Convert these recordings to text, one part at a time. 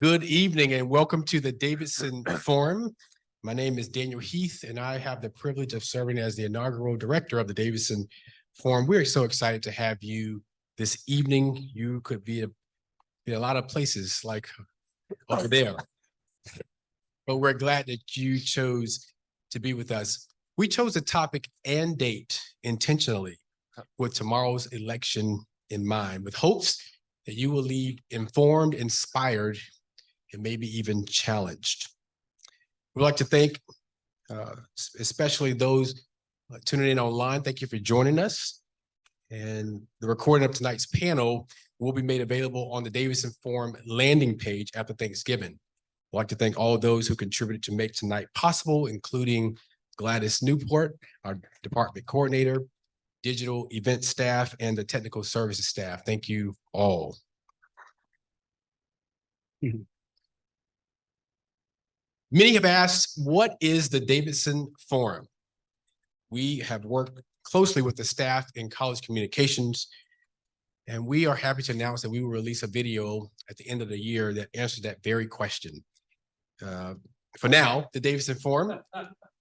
Good evening and welcome to the Davidson Forum. My name is Daniel Heath and I have the privilege of serving as the inaugural director of the Davidson Forum. We're so excited to have you this evening. You could be in a lot of places like over there, but we're glad that you chose to be with us. We chose a topic and date intentionally with tomorrow's election in mind, with hopes that you will leave informed, inspired, and maybe even challenged. We'd like to thank especially those tuning in online. Thank you for joining us. And the recording of tonight's panel will be made available on the Davidson Forum landing page after Thanksgiving. I'd like to thank all of those who contributed to make tonight possible, including Gladys Newport, our department coordinator, digital event staff, and the technical services staff. Thank you all. Many have asked, what is the Davidson Forum? We have worked closely with the staff in college communications, and we are happy to announce that we will release a video at the end of the year that answers that very question. For now, the Davidson Forum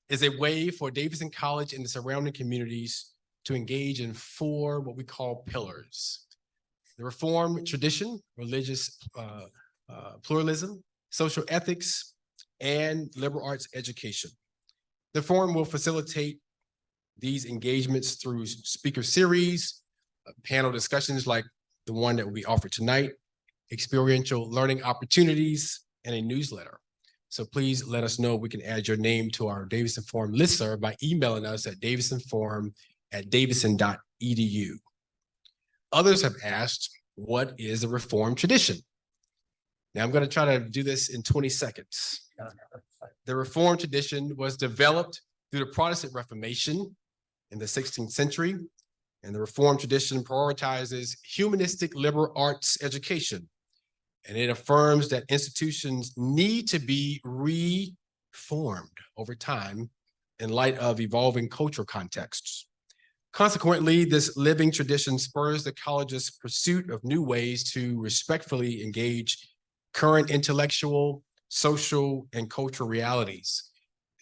is a way for Davidson College and the surrounding communities to engage in four what we call pillars: the Reformed tradition, religious pluralism, social ethics, and liberal arts education. The forum will facilitate these engagements through speaker series, panel discussions like the one that will be offered tonight, experiential learning opportunities, and a newsletter. So please let us know. We can add your name to our Davidson Forum listserv by emailing us at davidsonforum@davidson.edu. Others have asked, what is a Reformed tradition? Now I'm going to try to do this in 20 seconds. The Reformed tradition was developed through the Protestant Reformation in the 16th century, and the Reformed tradition prioritizes humanistic liberal arts education, and it affirms that institutions need to be reformed over time in light of evolving cultural contexts. Consequently, this living tradition spurs the college's pursuit of new ways to respectfully engage current intellectual, social, and cultural realities,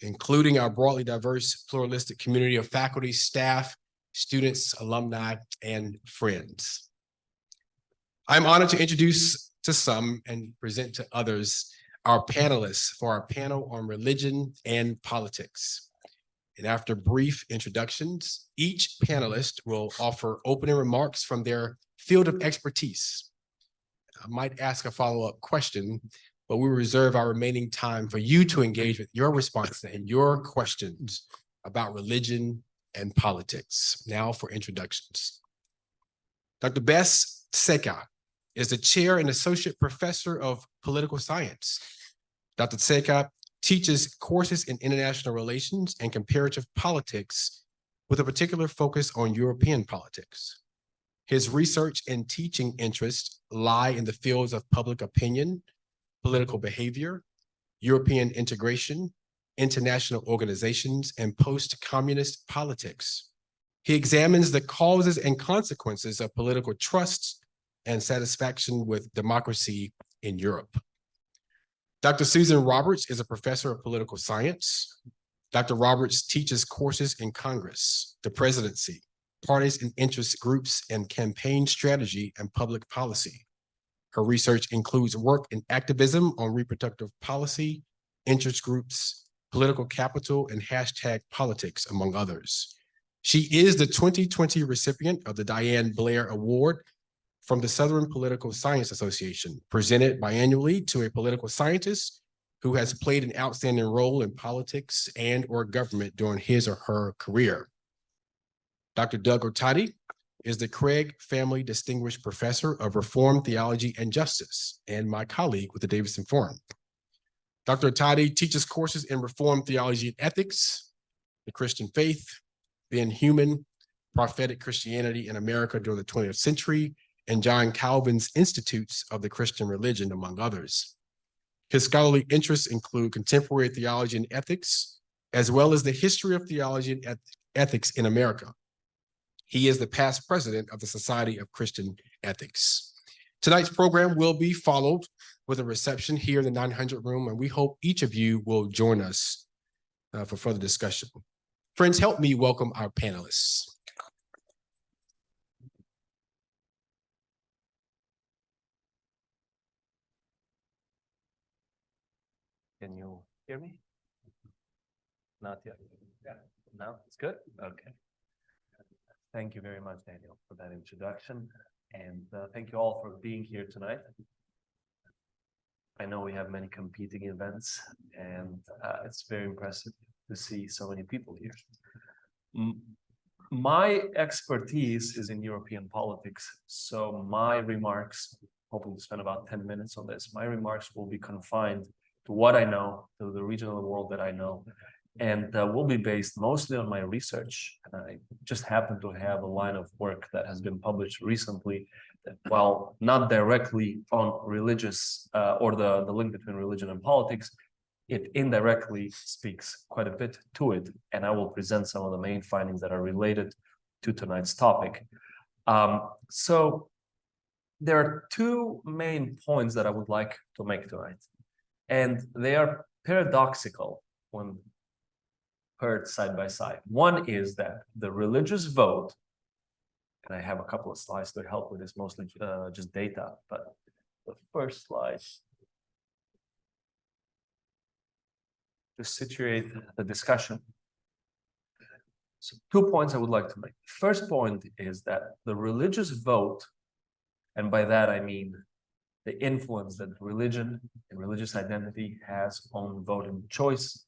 including our broadly diverse, pluralistic community of faculty, staff, students, alumni, and friends. I'm honored to introduce to some and present to others our panelists for our panel on religion and politics. And after brief introductions, each panelist will offer opening remarks from their field of expertise. I might ask a follow-up question, but we reserve our remaining time for you to engage with your response and your questions about religion and politics. Now for introductions. Dr. Bess Seka is the chair and associate professor of political science. Dr. Seka teaches courses in international relations and comparative politics with a particular focus on European politics. His research and teaching interests lie in the fields of public opinion, political behavior, European integration, international organizations, and post-communist politics. He examines the causes and consequences of political trust and satisfaction with democracy in Europe. Dr. Susan Roberts is a professor of political science. Dr. Roberts teaches courses in Congress, the presidency, parties and interest groups, and campaign strategy and public policy. Her research includes work in activism on reproductive policy, interest groups, political capital, and #politics, among others. She is the 2020 recipient of the Diane Blair Award from the Southern Political Science Association, presented biannually to a political scientist who has played an outstanding role in politics and/or government during his or her career. Dr. Doug Ottati is the Craig Family Distinguished Professor of Reformed Theology and Justice and my colleague with the Davidson Forum. Dr. Ottati teaches courses in Reformed Theology and Ethics, the Christian Faith, Being Human, Prophetic Christianity in America during the 20th century, and John Calvin's Institutes of the Christian Religion, among others. His scholarly interests include contemporary theology and ethics, as well as the history of theology and ethics in America. He is the past president of the Society of Christian Ethics. Tonight's program will be followed with a reception here in the 900 room, and we hope each of you will join us for further discussion. Friends, help me welcome our panelists. Can you hear me? Not yet. Yeah. Now it's good? Okay. Thank you very much, Daniel, for that introduction. And thank you all for being here tonight. I know we have many competing events, and it's very impressive to see so many people here. My expertise is in European politics, so my remarks, hoping to spend about 10 minutes on this, my remarks will be confined to what I know, to the region of the world that I know, and will be based mostly on my research. And I just happen to have a line of work that has been published recently that, while not directly on religious or the link between religion and politics, it indirectly speaks quite a bit to it. And I will present some of the main findings that are related to tonight's topic. So there are two main points that I would like to make tonight. And they are paradoxical when heard side by side. One is that the religious vote, and I have a couple of slides to help with this, mostly just data, but the first slide to situate the discussion. So 2 points I would like to make. First point is that the religious vote, and by that I mean the influence that religion and religious identity has on voting choice,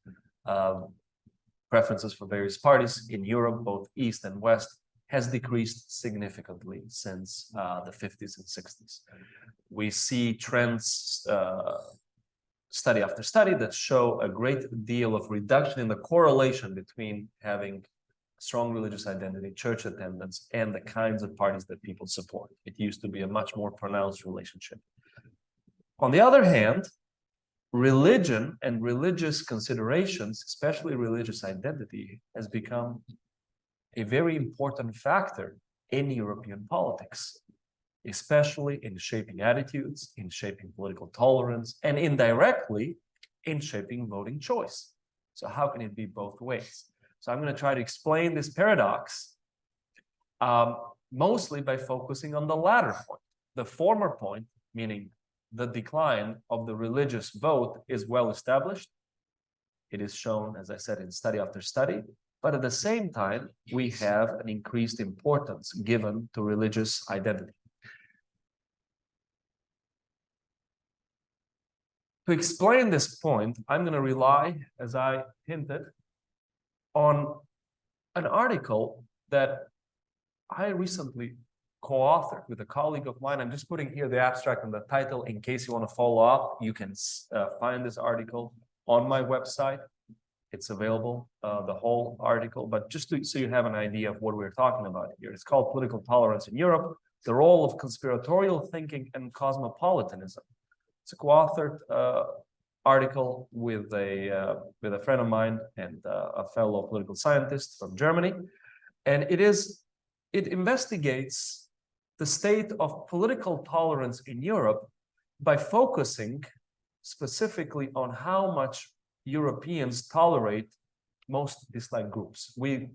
preferences for various parties in Europe, both East and West, has decreased significantly since the 50s and 60s. We see trends, study after study, that show a great deal of reduction in the correlation between having strong religious identity, church attendance, and the kinds of parties that people support. It used to be a much more pronounced relationship. On the other hand, religion and religious considerations, especially religious identity, has become a very important factor in European politics, especially in shaping attitudes, in shaping political tolerance, and indirectly in shaping voting choice. So how can it be both ways? So I'm going to try to explain this paradox mostly by focusing on the latter point. The former point, meaning the decline of the religious vote, is well established. It is shown, as I said, in study after study. But at the same time, we have an increased importance given to religious identity. To explain this point, I'm going to rely, as I hinted, on an article that I recently co-authored with a colleague of mine. I'm just putting here the abstract and the title in case you want to follow up. You can find this article on my website. It's available, the whole article, but just so you have an idea of what we're talking about here. It's called Political Tolerance in Europe, the Role of Conspiratorial Thinking and Cosmopolitanism. It's a co-authored article with a friend of mine and a fellow political scientist from Germany. And it investigates the state of political tolerance in Europe by focusing specifically on how much Europeans tolerate most disliked groups. We,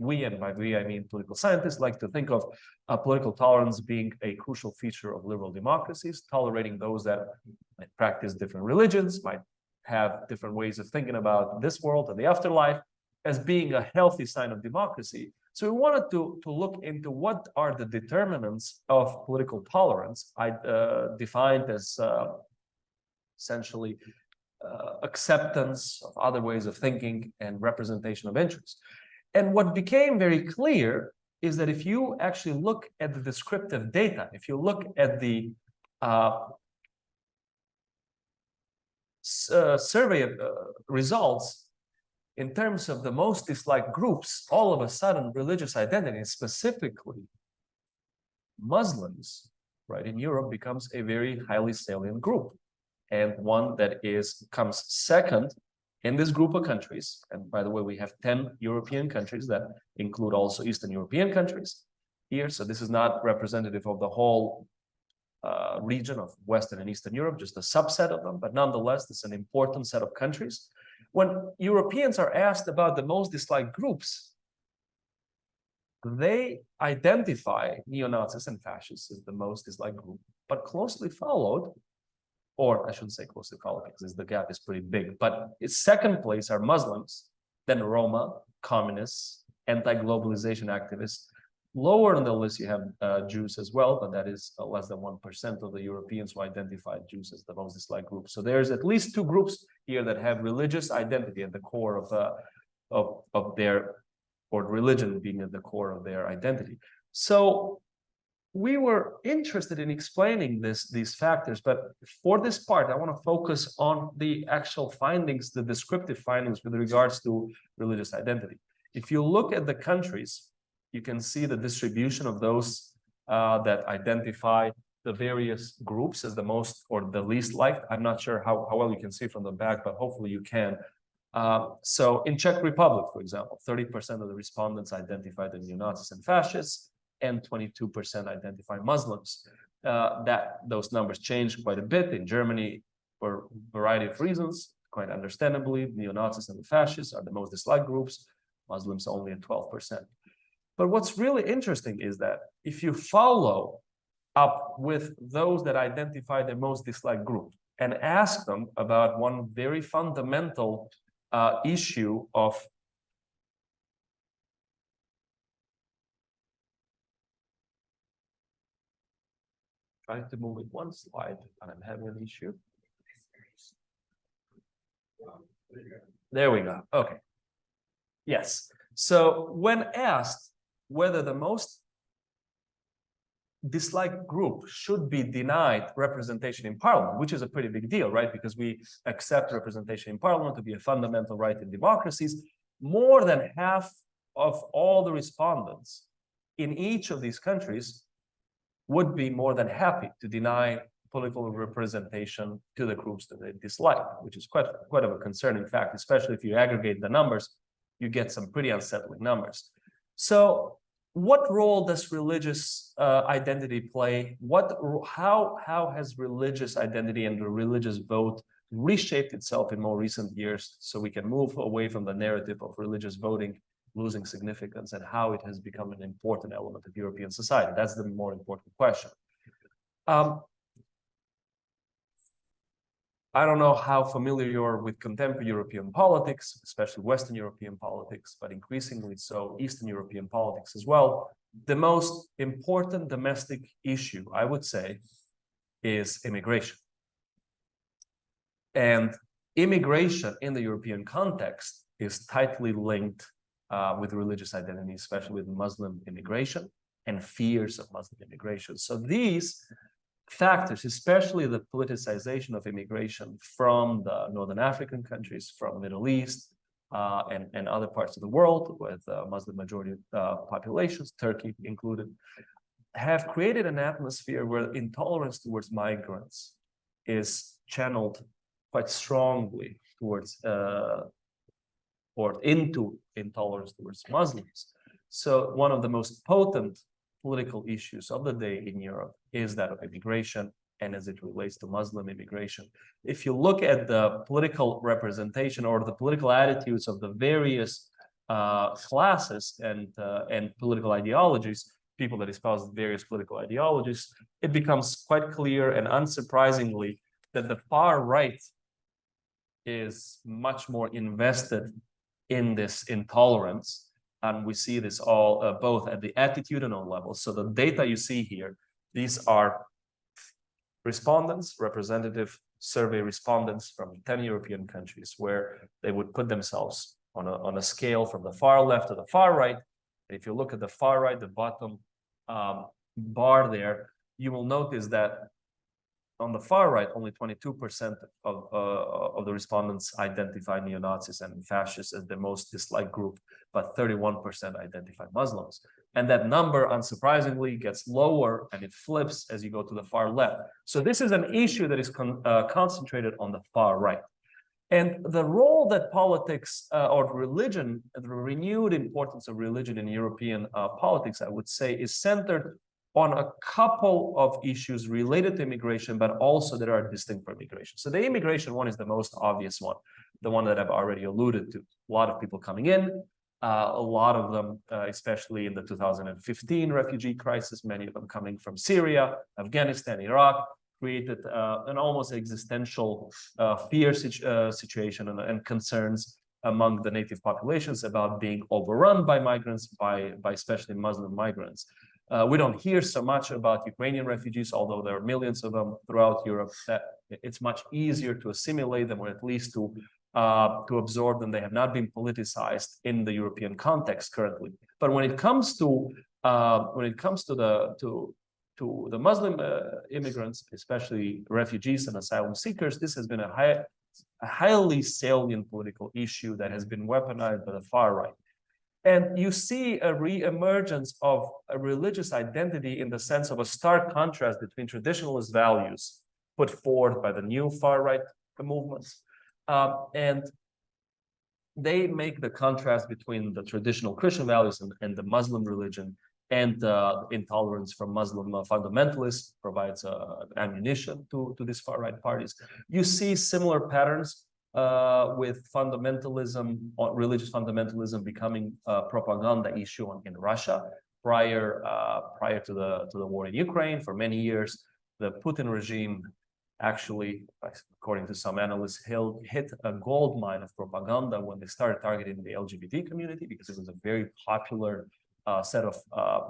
and by we I mean political scientists, like to think of political tolerance being a crucial feature of liberal democracies, tolerating those that might practice different religions, might have different ways of thinking about this world and the afterlife, as being a healthy sign of democracy. So we wanted to look into what are the determinants of political tolerance, defined as essentially acceptance of other ways of thinking and representation of interests. And what became very clear is that if you actually look at the descriptive data, if you look at the survey results in terms of the most disliked groups, all of a sudden religious identity, specifically Muslims, right, in Europe becomes a very highly salient group, and one that comes second in this group of countries. And by the way, we have 10 European countries that include also Eastern European countries here. So this is not representative of the whole region of Western and Eastern Europe, just a subset of them, but nonetheless, it's an important set of countries. When Europeans are asked about the most disliked groups, they identify neo-Nazis and fascists as the most disliked group, but closely followed, or I shouldn't say closely followed because the gap is pretty big, but its second place are Muslims, then Roma, communists, anti-globalization activists. Lower on the list, you have Jews as well, but that is less than 1% of the Europeans who identify Jews as the most disliked group. So there's at least two groups here that have religious identity at the core of their, or religion being at the core of their identity. So we were interested in explaining these factors, but for this part, I want to focus on the actual findings, the descriptive findings with regards to religious identity. If you look at the countries, you can see the distribution of those that identify the various groups as the most or the least liked. I'm not sure how well you can see from the back, but hopefully you can. So in Czech Republic, for example, 30% of the respondents identified the neo-Nazis and fascists, and 22% identify Muslims. Those numbers changed quite a bit in Germany for a variety of reasons. Quite understandably, neo-Nazis and the fascists are the most disliked groups, Muslims only at 12%. But what's really interesting is that if you follow up with those that identify the most disliked group and ask them about one very fundamental issue of trying to move it one slide and I'm having an issue. There we go. Okay. Yes. So when asked whether the most disliked group should be denied representation in parliament, which is a pretty big deal, right? Because we accept representation in parliament to be a fundamental right in democracies. More than half of all the respondents in each of these countries would be more than happy to deny political representation to the groups that they dislike, which is quite of a concerning fact, especially if you aggregate the numbers, you get some pretty unsettling numbers. So what role does religious identity play? How has religious identity and the religious vote reshaped itself in more recent years so we can move away from the narrative of religious voting losing significance and how it has become an important element of European society? That's the more important question. I don't know how familiar you are with contemporary European politics, especially Western European politics, but increasingly so Eastern European politics as well. The most important domestic issue, I would say, is immigration. And immigration in the European context is tightly linked with religious identity, especially with Muslim immigration and fears of Muslim immigration. So these factors, especially the politicization of immigration from the Northern African countries, from Middle East and other parts of the world with Muslim majority populations, Turkey included, have created an atmosphere where intolerance towards migrants is channeled quite strongly towards or into intolerance towards Muslims. So one of the most potent political issues of the day in Europe is that of immigration and as it relates to Muslim immigration. If you look at the political representation or the political attitudes of the various classes and political ideologies, people that espouse various political ideologies, it becomes quite clear and unsurprisingly that the far right is much more invested in this intolerance. And we see this all both at the attitudinal level. So the data you see here, these are respondents, representative survey respondents from 10 European countries, where they would put themselves on a scale from the far left to the far right. If you look at the far right, the bottom bar there, you will notice that on the far right, only 22% of the respondents identify neo-Nazis and fascists as the most disliked group, but 31% identify Muslims. And that number, unsurprisingly, gets lower and it flips as you go to the far left. So this is an issue that is concentrated on the far right. And the role that politics or religion, the renewed importance of religion in European politics, I would say, is centered on a couple of issues related to immigration, but also that are distinct from immigration. So the immigration one is the most obvious one, the one that I've already alluded to. A lot of people coming in, a lot of them, especially in the 2015 refugee crisis, many of them coming from Syria, Afghanistan, Iraq, created an almost existential fear situation and concerns among the native populations about being overrun by migrants, by especially Muslim migrants. We don't hear so much about Ukrainian refugees, although there are millions of them throughout Europe, that it's much easier to assimilate them, or at least to absorb them. They have not been politicized in the European context currently. But when it comes to the Muslim immigrants, especially refugees and asylum seekers, this has been a highly salient political issue that has been weaponized by the far right. And you see a re-emergence of a religious identity in the sense of a stark contrast between traditionalist values put forth by the new far right movements. And they make the contrast between the traditional Christian values and the Muslim religion, and intolerance from Muslim fundamentalists provides ammunition to these far right parties. You see similar patterns with fundamentalism, or religious fundamentalism, becoming a propaganda issue in Russia. Prior to the war in Ukraine, for many years, the Putin regime actually, according to some analysts, hit a gold mine of propaganda when they started targeting the LGBT community, because it was a very popular set of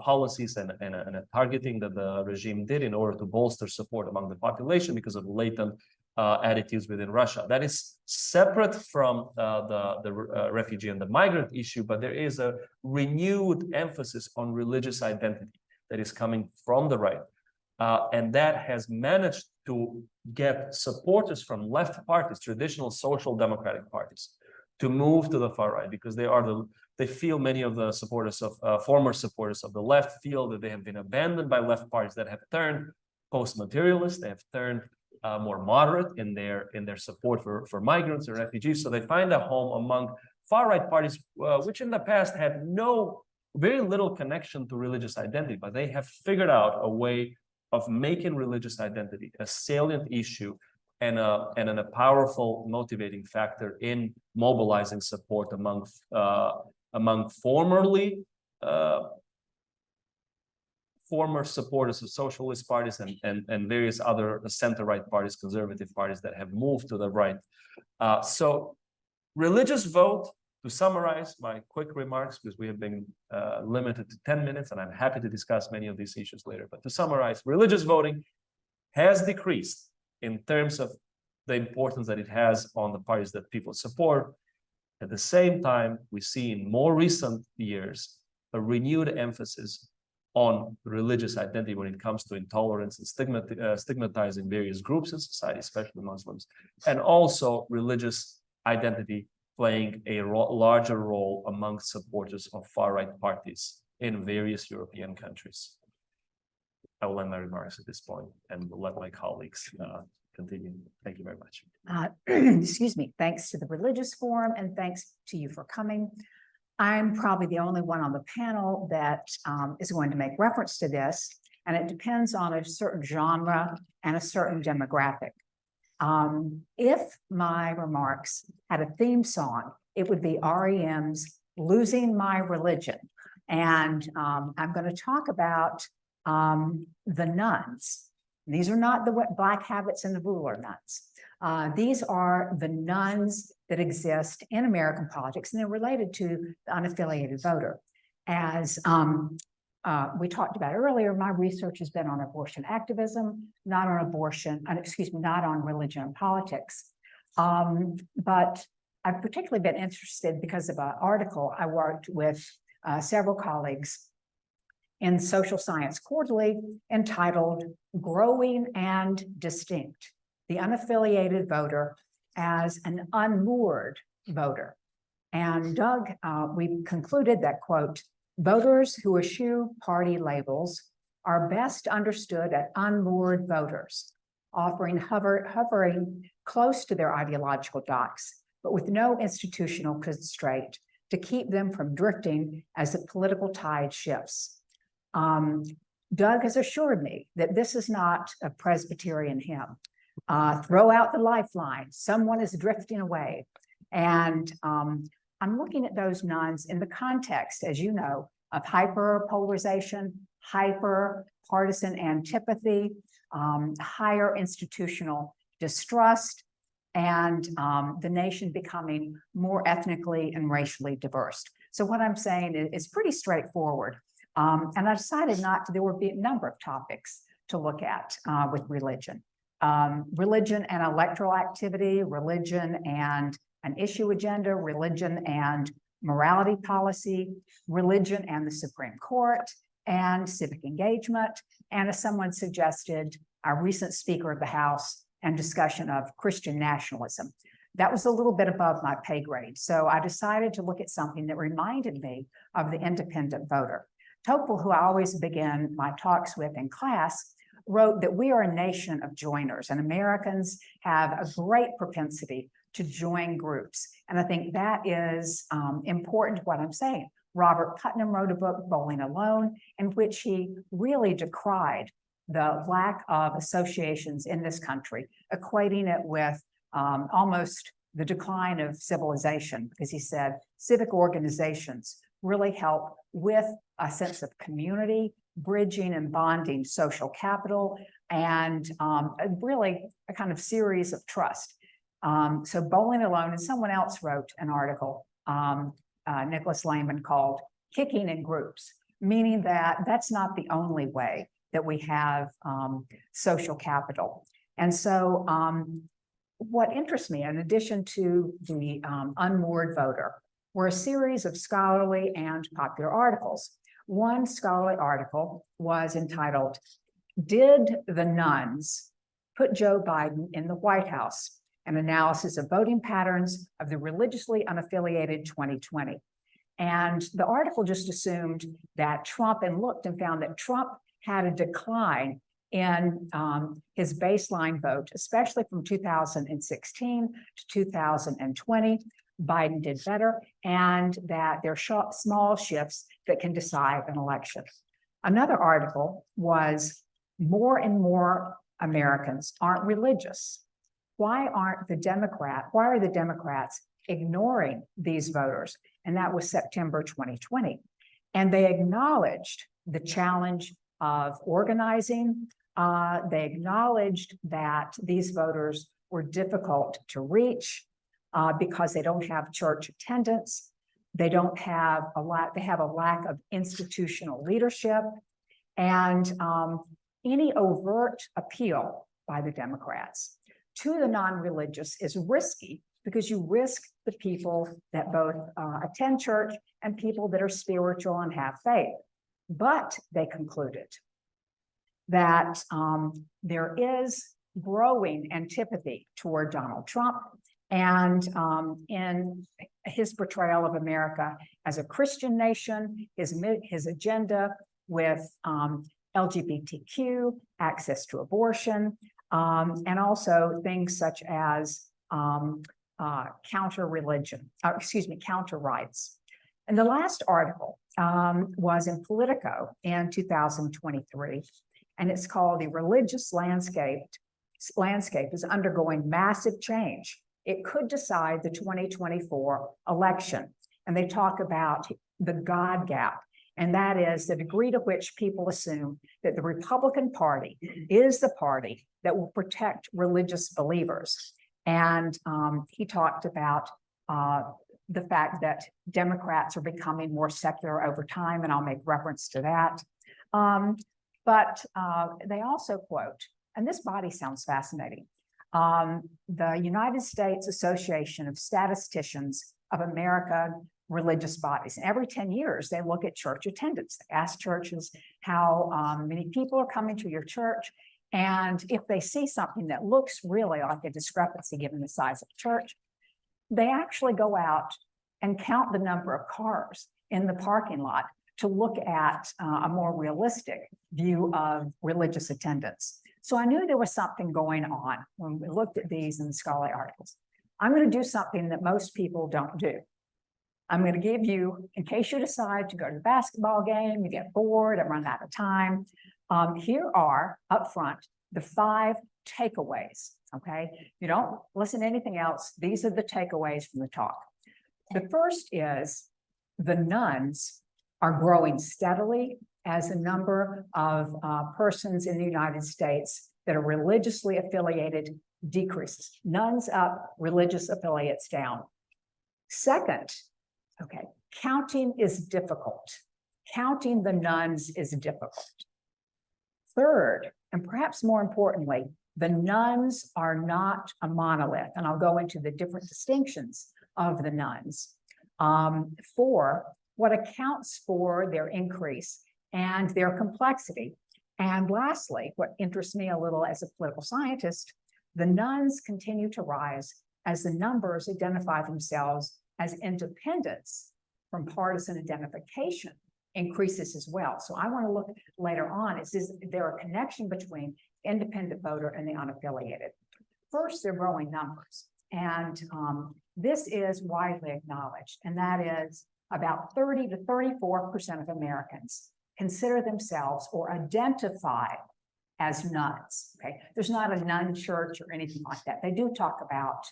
policies and a targeting that the regime did in order to bolster support among the population because of latent attitudes within Russia. That is separate from the refugee and the migrant issue, but there is a renewed emphasis on religious identity that is coming from the right. And that has managed to get supporters from left parties, traditional social democratic parties, to move to the far right, because they feel, many of the supporters of former supporters of the left feel that they have been abandoned by left parties that have turned post-materialist, they have turned more moderate in their support for migrants and refugees. So they find a home among far right parties, which in the past had very little connection to religious identity, but they have figured out a way of making religious identity a salient issue and a powerful motivating factor in mobilizing support among former supporters of socialist parties and various other center-right parties, conservative parties that have moved to the right. So religious vote, to summarize my quick remarks, because we have been limited to 10 minutes, and I'm happy to discuss many of these issues later. But to summarize, religious voting has decreased in terms of the importance that it has on the parties that people support. At the same time, we see in more recent years a renewed emphasis on religious identity when it comes to intolerance and stigmatizing various groups in society, especially Muslims, and also religious identity playing a larger role among supporters of far-right parties in various European countries. I will end my remarks at this point and will let my colleagues continue. Thank you very much. Excuse me. Thanks to the Religious Forum, and thanks to you for coming. I'm probably the only one on the panel that is going to make reference to this, and it depends on a certain genre and a certain demographic. If my remarks had a theme song, it would be REM's Losing My Religion. And I'm going to talk about the nuns. These are not the Black Habits and the Ruler nuns. These are the nuns that exist in American politics, and they're related to the unaffiliated voter. As we talked about earlier, my research has been on abortion activism, not on not on religion and politics. But I've particularly been interested because of an article I worked with several colleagues in Social Science Quarterly entitled Growing and Distinct: The Unaffiliated Voter as an Unmoored Voter. And Doug, we concluded that, quote, voters who eschew party labels are best understood as unmoored voters, hovering close to their ideological docks, but with no institutional constraint to keep them from drifting as the political tide shifts. Doug has assured me that this is not a Presbyterian hymn. Throw out the lifeline. Someone is drifting away. And I'm looking at those nuns in the context, as you know, of hyperpolarization, hyper partisan antipathy, higher institutional distrust, and the nation becoming more ethnically and racially diverse. So what I'm saying is pretty straightforward. And I decided there would be a number of topics to look at with religion. Religion and electoral activity, religion and an issue agenda, religion and morality policy, religion and the Supreme Court, and civic engagement, and as someone suggested, our recent Speaker of the House and discussion of Christian nationalism. That was a little bit above my pay grade, so I decided to look at something that reminded me of the independent voter. Tocqueville, who I always begin my talks with in class, wrote that we are a nation of joiners, and Americans have a great propensity to join groups. And I think that is important to what I'm saying. Robert Putnam wrote a book, Bowling Alone, in which he really decried the lack of associations in this country, equating it with almost the decline of civilization, because he said civic organizations really help with a sense of community, bridging and bonding social capital, and really a kind of series of trust. So Bowling Alone, and someone else wrote an article, Nicholas Layman, called Kicking in Groups, meaning that that's not the only way that we have social capital. And so what interests me, in addition to the unmoored voter, were a series of scholarly and popular articles. One scholarly article was entitled, "Did the Nuns Put Joe Biden in the White House? An Analysis of Voting Patterns of the Religiously Unaffiliated 2020. And the article just assumed that Trump, and looked and found that Trump had a decline in his baseline vote, especially from 2016 to 2020. Biden did better, and that there are small shifts that can decide an election. Another article was, more and more Americans aren't religious. Why are the Democrats ignoring these voters? And that was September 2020. And they acknowledged the challenge of organizing. They acknowledged that these voters were difficult to reach because they don't have church attendance. They have a lack of institutional leadership, and any overt appeal by the Democrats to the non-religious is risky, because you risk the people that both attend church and people that are spiritual and have faith. But they concluded that there is growing antipathy toward Donald Trump, and in his portrayal of America as a Christian nation, his agenda with LGBTQ, access to abortion, and also things such as counter rights. And the last article was in Politico in 2023, and it's called "The Religious Landscape is Undergoing Massive Change. It Could Decide the 2024 Election." And they talk about the God gap, and that is the degree to which people assume that the Republican Party is the party that will protect religious believers. And he talked about the fact that Democrats are becoming more secular over time, and I'll make reference to that. But they also quote, and this body sounds fascinating, the United States Association of Statisticians of America religious bodies. And every 10 years, they look at church attendance. They ask churches how many people are coming to your church. And if they see something that looks really like a discrepancy given the size of the church, they actually go out and count the number of cars in the parking lot to look at a more realistic view of religious attendance. So I knew there was something going on when we looked at these in the scholarly articles. I'm going to do something that most people don't do. I'm going to give you, in case you decide to go to the basketball game, you get bored and run out of time, Here are up front the 5 takeaways. Okay, you don't listen to anything else. These are the takeaways from the talk. The first is the nuns are growing steadily as the number of persons in the United States that are religiously affiliated decreases. Nuns up, religious affiliates down. Second, okay, counting is difficult. Counting the nuns is difficult. Third, and perhaps more importantly, the nuns are not a monolith, and I'll go into the different distinctions of the nuns. For what accounts for their increase and their complexity. And lastly, what interests me a little as a political scientist, the nuns continue to rise as the numbers identify themselves as independents from partisan identification increases as well. So I want to look later on, is there a connection between independent voter and the unaffiliated? First, they're growing numbers. And this is widely acknowledged, and that is about 30 to 34% of Americans consider themselves or identify as nuns. Okay, there's not a nun church or anything like that. They do talk about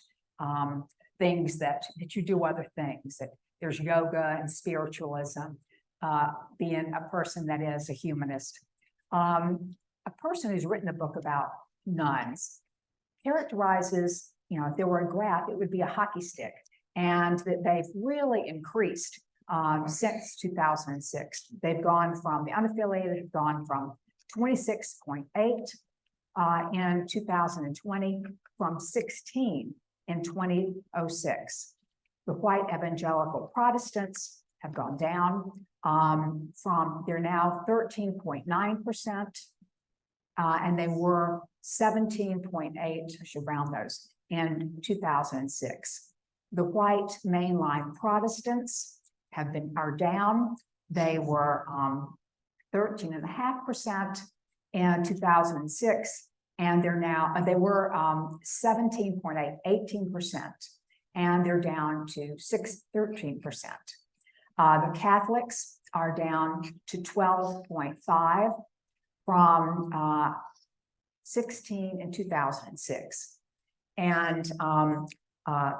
things that you do other things, that there's yoga and spiritualism, being a person that is a humanist. A person who's written a book about nuns characterizes, you know, if there were a graph, it would be a hockey stick, and that they've really increased since 2006. They've gone from, the unaffiliated have gone from 26.8 in 2020, from 16 in 2006. The white evangelical Protestants have gone down from, they're now 13.9%, and they were 17.8, I should round those, in 2006. The white mainline Protestants are down. They were 13.5% in 2006, and they're now, they were 17.8, 18%, and they're down to 13%. The Catholics are down to 12.5 from 16 in 2006. And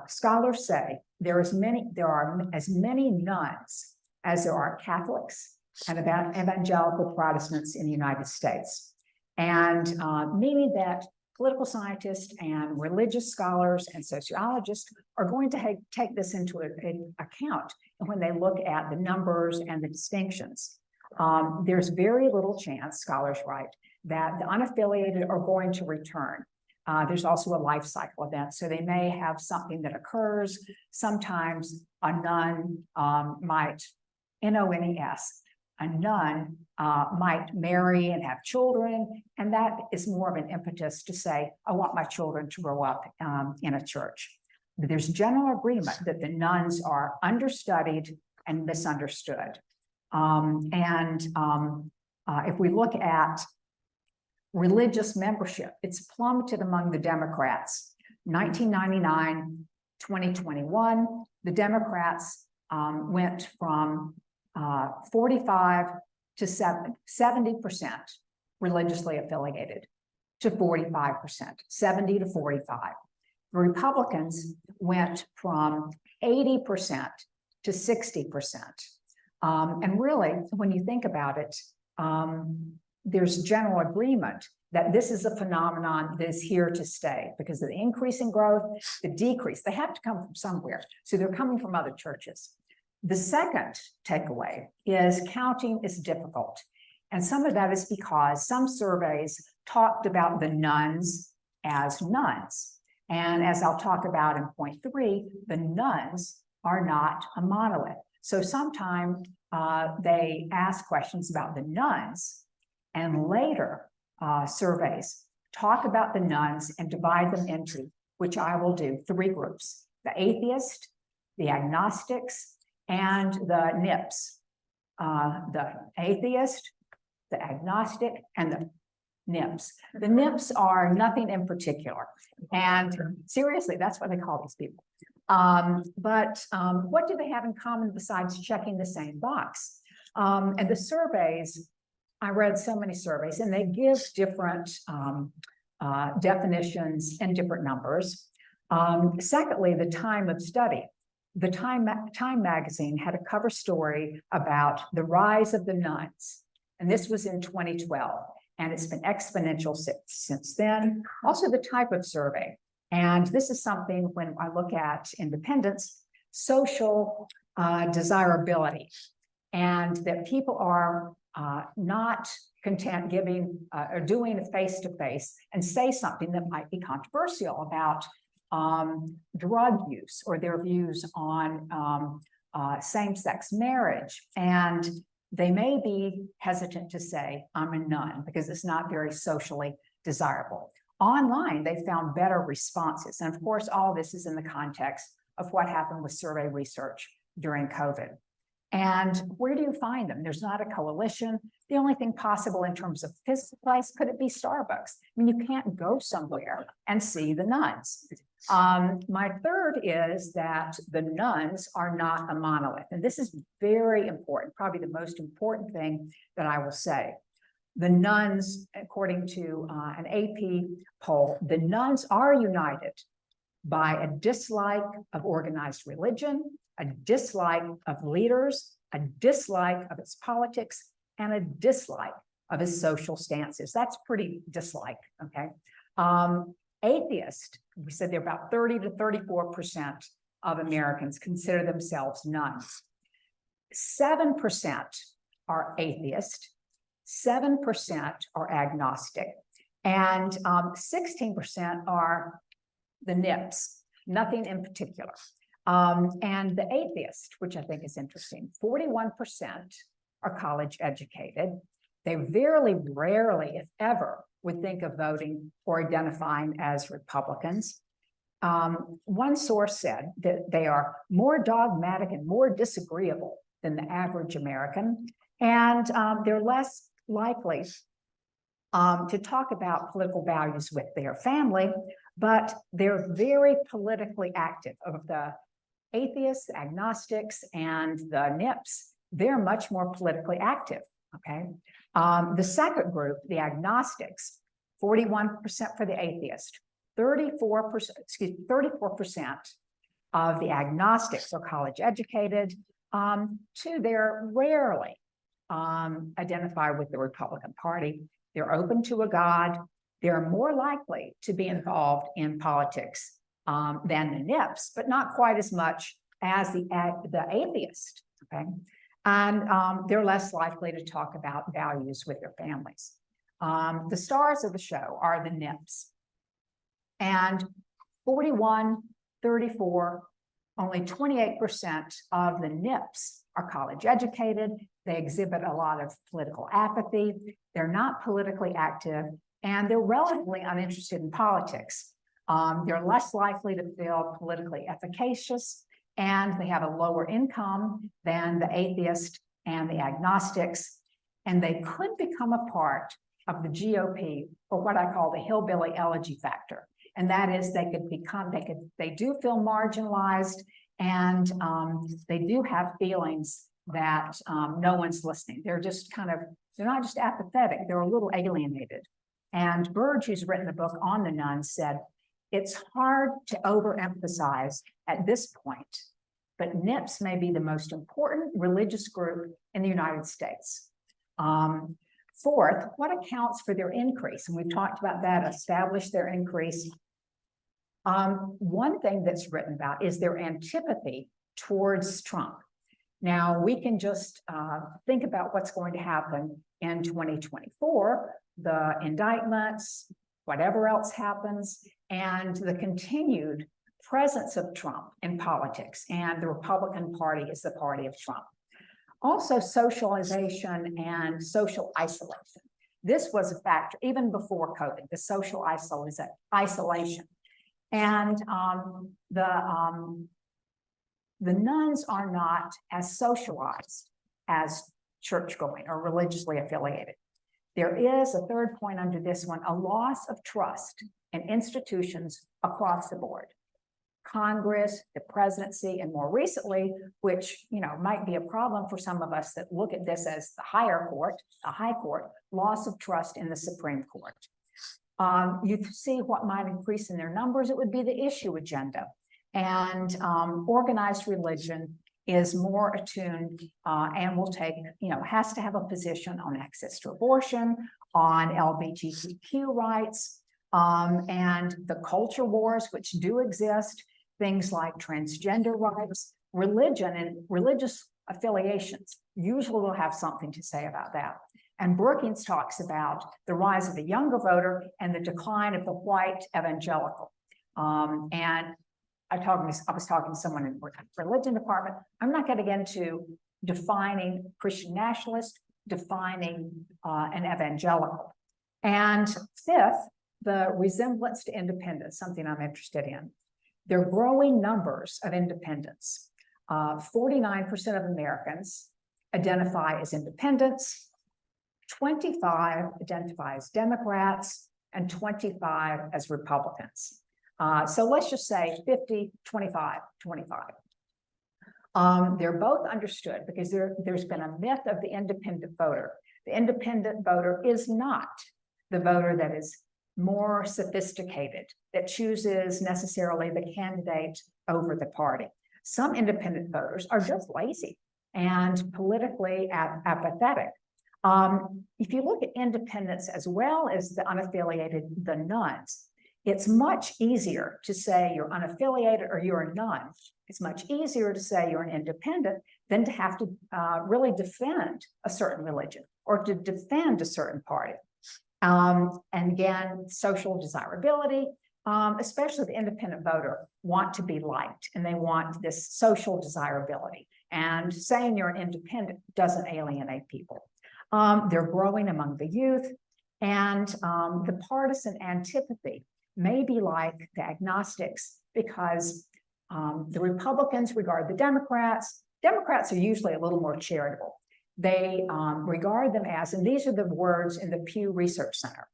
scholars say there are as many nuns as there are Catholics and about evangelical Protestants in the United States. And meaning that political scientists and religious scholars and sociologists are going to take this into account when they look at the numbers and the distinctions. There's very little chance, scholars write, that the unaffiliated are going to return. There's also a life cycle event, so they may have something that occurs. Sometimes a nun might, N-O-N-E-S, a nun might marry and have children, and that is more of an impetus to say, I want my children to grow up in a church. But there's general agreement that the nuns are understudied and misunderstood. If we look at religious membership, it's plummeted among the Democrats. 1999, 2021, the Democrats went from 45 to 70% religiously affiliated to 45%, 70 to 45. The Republicans went from 80% to 60%. And really, when you think about it, there's general agreement that this is a phenomenon that is here to stay because of the increase in growth, the decrease. They have to come from somewhere. So they're coming from other churches. The second takeaway is counting is difficult. And some of that is because some surveys talked about the nuns as nuns. And as I'll talk about in point 3, the nuns are not a monolith. So sometimes they ask questions about the nuns, and later surveys talk about the nuns and divide them into, which I will do, 3 groups: the atheist, the agnostics, and the NIPS. The atheist, the agnostic, and the NIPS. The NIPS are nothing in particular. And seriously, that's what they call these people. What do they have in common besides checking the same box? And the surveys I read so many surveys and they give different definitions and different numbers. Secondly, the time of study. The Time magazine had a cover story about the rise of the nuns, and this was in 2012, and it's been exponential since then. Also, the type of survey, and this is something when I look at independence, social desirability, and that people are not content giving or doing a face-to-face and say something that might be controversial about drug use or their views on same-sex marriage. And they may be hesitant to say, I'm a nun, because it's not very socially desirable. Online, they found better responses. And of course, all this is in the context of what happened with survey research during COVID. And where do you find them? There's not a coalition. The only thing possible in terms of physical place, could it be Starbucks? I mean, you can't go somewhere and see the nuns. My third is that the nuns are not a monolith. And this is very important, probably the most important thing that I will say. The nuns, according to an AP poll, the nuns are united by a dislike of organized religion, a dislike of leaders, a dislike of its politics, and a dislike of its social stances. That's pretty dislike, okay? Atheist, we said they're about 30 to 34% of Americans consider themselves nuns. 7% are atheist, 7% are agnostic, and 16% are the NIPS, nothing in particular. And the atheist, which I think is interesting, 41% are college educated. They very rarely, if ever, would think of voting or identifying as Republicans. One source said that they are more dogmatic and more disagreeable than the average American, and they're less likely to talk about political values with their family, but they're very politically active. Of the atheists, agnostics, and the NIPS, they're much more politically active, okay? The second group, the agnostics, 41% for the atheist, 34% of the agnostics are college educated. Two, they're rarely identify with the Republican Party. They're open to a God. They're more likely to be involved in politics than the NIPS, but not quite as much as the atheist, okay? And they're less likely to talk about values with their families. The stars of the show are the NIPS. And 41, 34, only 28% of the NIPS are college educated. They exhibit a lot of political apathy. They're not politically active, and they're relatively uninterested in politics. They're less likely to feel politically efficacious, and they have a lower income than the atheist and the agnostics, and they could become a part of the GOP for what I call the hillbilly elegy factor. And that is they do feel marginalized, and they do have feelings that no one's listening. They're not just apathetic, they're a little alienated. And Burge, who's written the book on the nuns, said, it's hard to overemphasize at this point, but NIPS may be the most important religious group in the United States. Fourth, what accounts for their increase? And we've talked about that, establish their increase. One thing that's written about is their antipathy towards Trump. Now, we can just think about what's going to happen in 2024, the indictments, whatever else happens, and the continued presence of Trump in politics, and the Republican Party is the party of Trump. Also, socialization and social isolation. This was a factor even before COVID, the social isolation. And the nuns are not as socialized as church-going or religiously affiliated. There is, a third point under this one, a loss of trust in institutions across the board. Congress, the presidency, and more recently, which, might be a problem for some of us that look at this as the higher court, the high court, loss of trust in the Supreme Court. You see what might increase in their numbers, it would be the issue agenda. And organized religion is more attuned and will take, has to have a position on access to abortion, on LGBTQ rights, and the culture wars, which do exist, things like transgender rights, religion and religious affiliations usually will have something to say about that. And Brookings talks about the rise of the younger voter and the decline of the white evangelical. And I was talking to someone in the religion department. I'm not going to get into defining Christian nationalist, defining an evangelical. And fifth, the resemblance to independence, something I'm interested in. There are growing numbers of independents. 49% of Americans identify as independents, 25 identify as Democrats, and 25 as Republicans. So let's just say 50, 25, 25. They're both understood because there's been a myth of the independent voter. The independent voter is not the voter that is more sophisticated, that chooses necessarily the candidate over the party. Some independent voters are just lazy and politically apathetic. If you look at independents as well as the unaffiliated, the nones, it's much easier to say you're unaffiliated or you're a none. It's much easier to say you're an independent than to have to really defend a certain religion or to defend a certain party. And again, social desirability, especially the independent voter, want to be liked and they want this social desirability. And saying you're an independent doesn't alienate people. They're growing among the youth, and the partisan antipathy may be like the agnostics because the Republicans regard the Democrats. Democrats are usually a little more charitable. They regard them as, and these are the words in the Pew Research Center,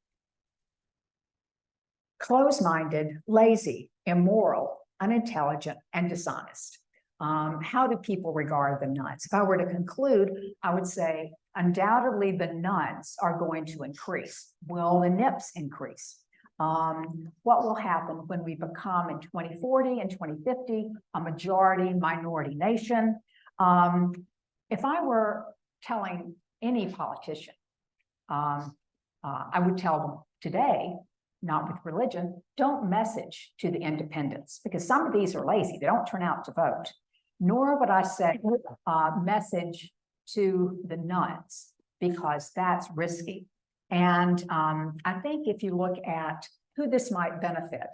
closed-minded, lazy, immoral, unintelligent, and dishonest. How do people regard the nones? If I were to conclude, I would say undoubtedly the nones are going to increase. Will the NIPS increase? What will happen when we become in 2040 and 2050 a majority minority nation? If I were telling any politician, I would tell them today, not with religion, don't message to the independents because some of these are lazy. They don't turn out to vote. Nor would I say message to the nones because that's risky. And I think if you look at who this might benefit,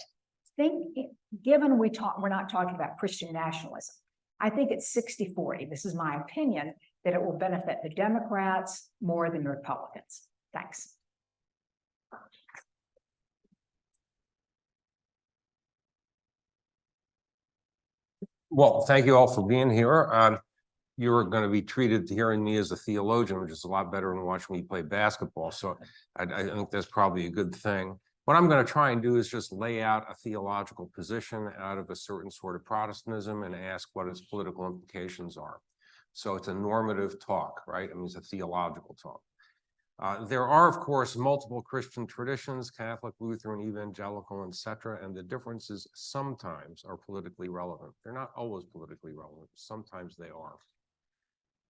given we're not talking about Christian nationalism, I think it's 60-40. This is my opinion that it will benefit the Democrats more than the Republicans. Thanks. Well, thank you all for being here. You're going to be treated to hearing me as a theologian, which is a lot better than watching me play basketball. So I think that's probably a good thing. What I'm going to try and do is just lay out a theological position out of a certain sort of Protestantism and ask what its political implications are. So it's a normative talk, right? I mean, it's a theological talk. There are, of course, multiple Christian traditions, Catholic, Lutheran, evangelical, etc., and the differences sometimes are politically relevant. They're not always politically relevant. Sometimes they are.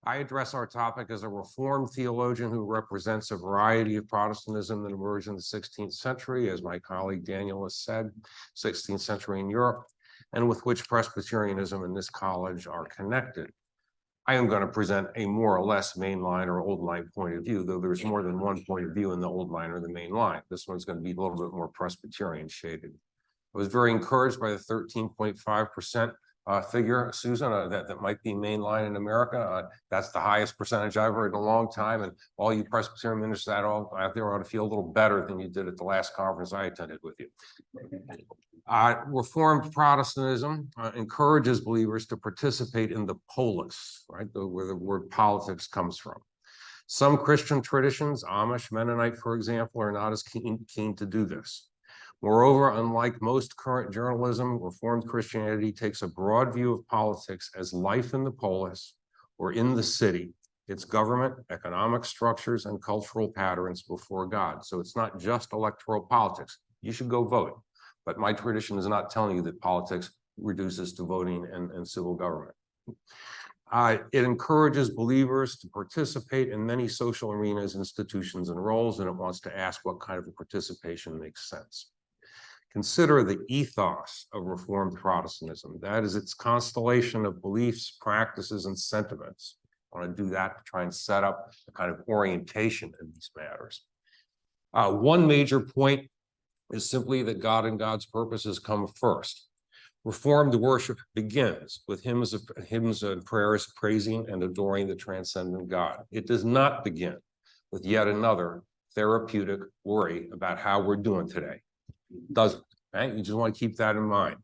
I address our topic as a Reformed theologian who represents a variety of Protestantism that emerged in the 16th century, as my colleague Daniel has said, 16th century in Europe, and with which Presbyterianism and this college are connected. I am going to present a more or less mainline or old line point of view, though there's more than one point of view in the old line or the main line. This one's going to be a little bit more Presbyterian shaded. I was very encouraged by the 13.5% figure, Susan, that might be mainline in America. That's the highest percentage I've heard in a long time. And all you Presbyterian ministers out there ought to feel a little better than you did at the last conference I attended with you. Reformed Protestantism encourages believers to participate in the polis, right, where the word politics comes from. Some Christian traditions, Amish, Mennonite, for example, are not as keen to do this. Moreover, unlike most current journalism, Reformed Christianity takes a broad view of politics as life in the polis or in the city, its government, economic structures, and cultural patterns before God. So it's not just electoral politics. You should go vote. But my tradition is not telling you that politics reduces to voting and civil government. It encourages believers to participate in many social arenas, institutions, and roles, and it wants to ask what kind of a participation makes sense. Consider the ethos of Reformed Protestantism. That is its constellation of beliefs, practices, and sentiments. I want to do that to try and set up a kind of orientation in these matters. One major point is simply that God and God's purposes come first. Reformed worship begins with hymns and prayers praising and adoring the transcendent God. It does not begin with yet another therapeutic worry about how we're doing today. It doesn't, right? You just want to keep that in mind.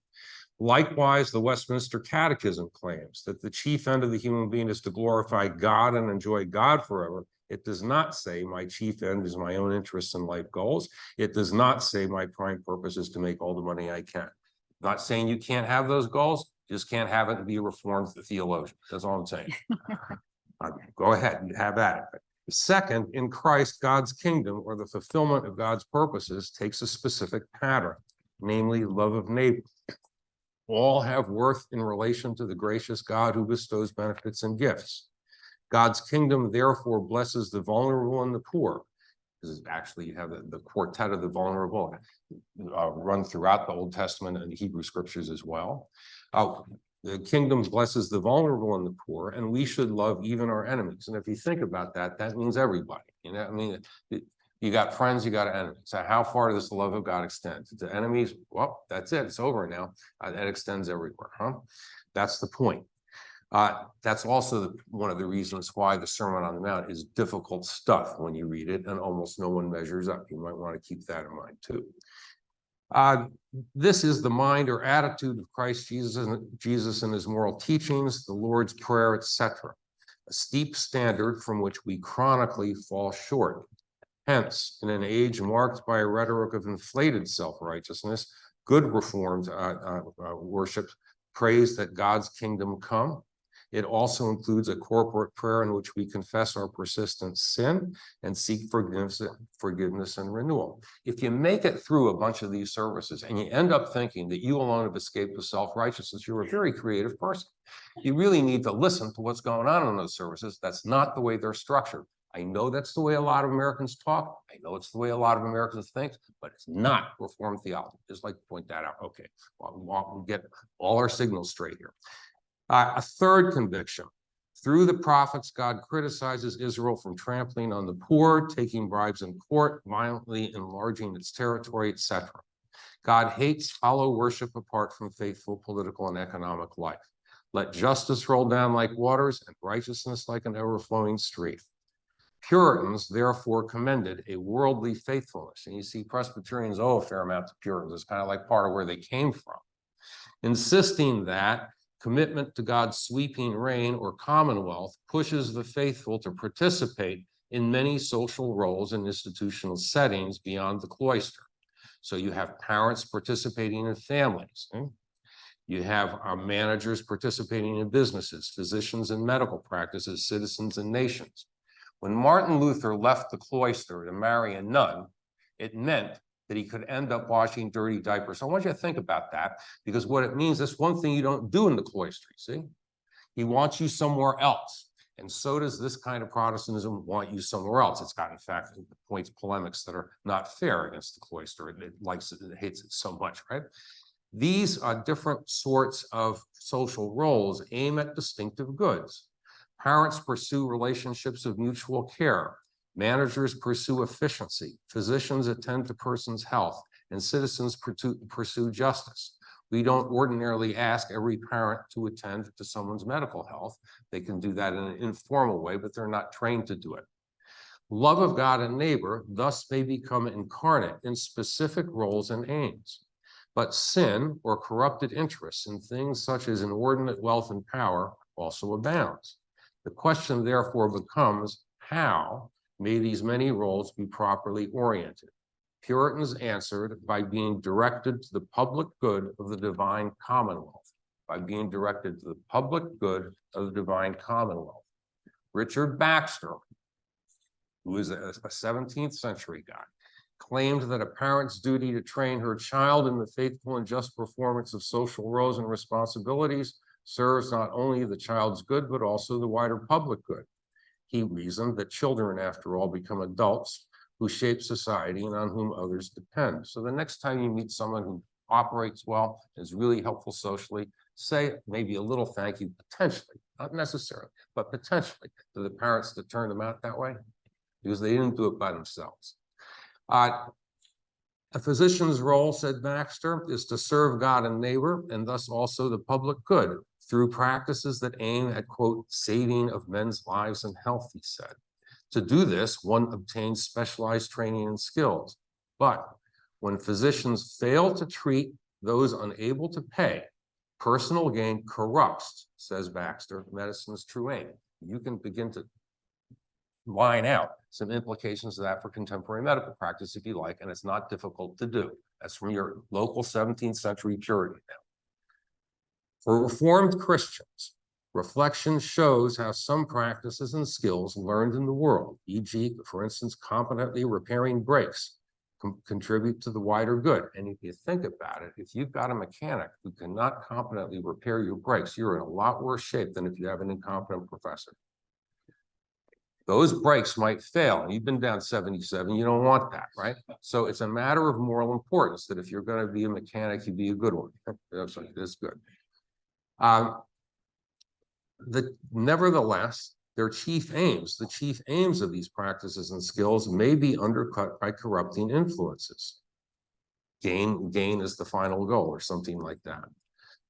Likewise, the Westminster Catechism claims that the chief end of the human being is to glorify God and enjoy God forever. It does not say my chief end is my own interests and life goals. It does not say my prime purpose is to make all the money I can. Not saying you can't have those goals, just can't have it to be a Reformed theologian. That's all I'm saying. Go ahead and have at it. Second, in Christ, God's kingdom or the fulfillment of God's purposes takes a specific pattern, namely love of neighbor. All have worth in relation to the gracious God who bestows benefits and gifts. God's kingdom therefore blesses the vulnerable and the poor. This is actually, you have the quartet of the vulnerable run throughout the Old Testament and the Hebrew scriptures as well. The kingdom blesses the vulnerable and the poor, and we should love even our enemies. And if you think about that, that means everybody. You know, I mean, you got friends, you got enemies. So how far does the love of God extend? To enemies, well, that's it. It's over now. It extends everywhere, huh? That's the point. That's also one of the reasons why the Sermon on the Mount is difficult stuff when you read it, and almost no one measures up. You might want to keep that in mind too. This is the mind or attitude of Christ Jesus and his moral teachings, the Lord's Prayer, etc. A steep standard from which we chronically fall short. Hence, in an age marked by a rhetoric of inflated self-righteousness, good Reformed worship prays that God's kingdom come. It also includes a corporate prayer in which we confess our persistent sin and seek forgiveness and renewal. If you make it through a bunch of these services and you end up thinking that you alone have escaped with self-righteousness, you're a very creative person. You really need to listen to what's going on in those services. That's not the way they're structured. I know that's the way a lot of Americans talk. I know it's the way a lot of Americans think, but it's not Reformed theology. Just like to point that out. Okay, well, we'll get all our signals straight here. A third conviction. Through the prophets, God criticizes Israel from trampling on the poor, taking bribes in court, violently enlarging its territory, etc. God hates hollow worship apart from faithful political and economic life. Let justice roll down like waters and righteousness like an overflowing stream. Puritans therefore commended a worldly faithfulness. And you see Presbyterians owe a fair amount to Puritans. It's kind of like part of where they came from. Insisting that commitment to God's sweeping reign or commonwealth pushes the faithful to participate in many social roles and institutional settings beyond the cloister. So you have parents participating in families. You have managers participating in businesses, physicians in medical practices, citizens in nations. When Martin Luther left the cloister to marry a nun, it meant that he could end up washing dirty diapers. So I want you to think about that, because what it means, that's one thing you don't do in the cloister, you see? He wants you somewhere else. And so does this kind of Protestantism want you somewhere else. It's got, in fact, points polemics that are not fair against the cloister. It likes it, it hates it so much, right? These are different sorts of social roles aim at distinctive goods. Parents pursue relationships of mutual care. Managers pursue efficiency, physicians attend to persons' health, and citizens pursue justice. We don't ordinarily ask every parent to attend to someone's medical health. They can do that in an informal way, but they're not trained to do it. Love of God and neighbor thus may become incarnate in specific roles and aims. But sin or corrupted interests in things such as inordinate wealth and power also abounds. The question therefore becomes, how may these many roles be properly oriented? Puritans answered by being directed to the public good of the divine commonwealth, by being directed to the public good of the divine commonwealth. Richard Baxter, who is a 17th century guy, claimed that a parent's duty to train her child in the faithful and just performance of social roles and responsibilities serves not only the child's good, but also the wider public good. He reasoned that children, after all, become adults who shape society and on whom others depend. So the next time you meet someone who operates well, is really helpful socially, say maybe a little thank you, potentially, not necessarily, but potentially to the parents that turned them out that way, because they didn't do it by themselves. A physician's role, said Baxter, is to serve God and neighbor, and thus also the public good, through practices that aim at, quote, saving of men's lives and health, he said. To do this, one obtains specialized training and skills. But when physicians fail to treat those unable to pay, personal gain corrupts, says Baxter, medicine's true aim. You can begin to line out some implications of that for contemporary medical practice, if you like, and it's not difficult to do. That's from your local 17th century Puritan now. For Reformed Christians, reflection shows how some practices and skills learned in the world, e.g., for instance, competently repairing brakes, contribute to the wider good. And if you think about it, if you've got a mechanic who cannot competently repair your brakes, you're in a lot worse shape than if you have an incompetent professor. Those brakes might fail, and you've been down 77, you don't want that, right? So it's a matter of moral importance that if you're going to be a mechanic, you be a good one. That's good. Nevertheless, their chief aims, the chief aims of these practices and skills may be undercut by corrupting influences. Gain is the final goal, or something like that.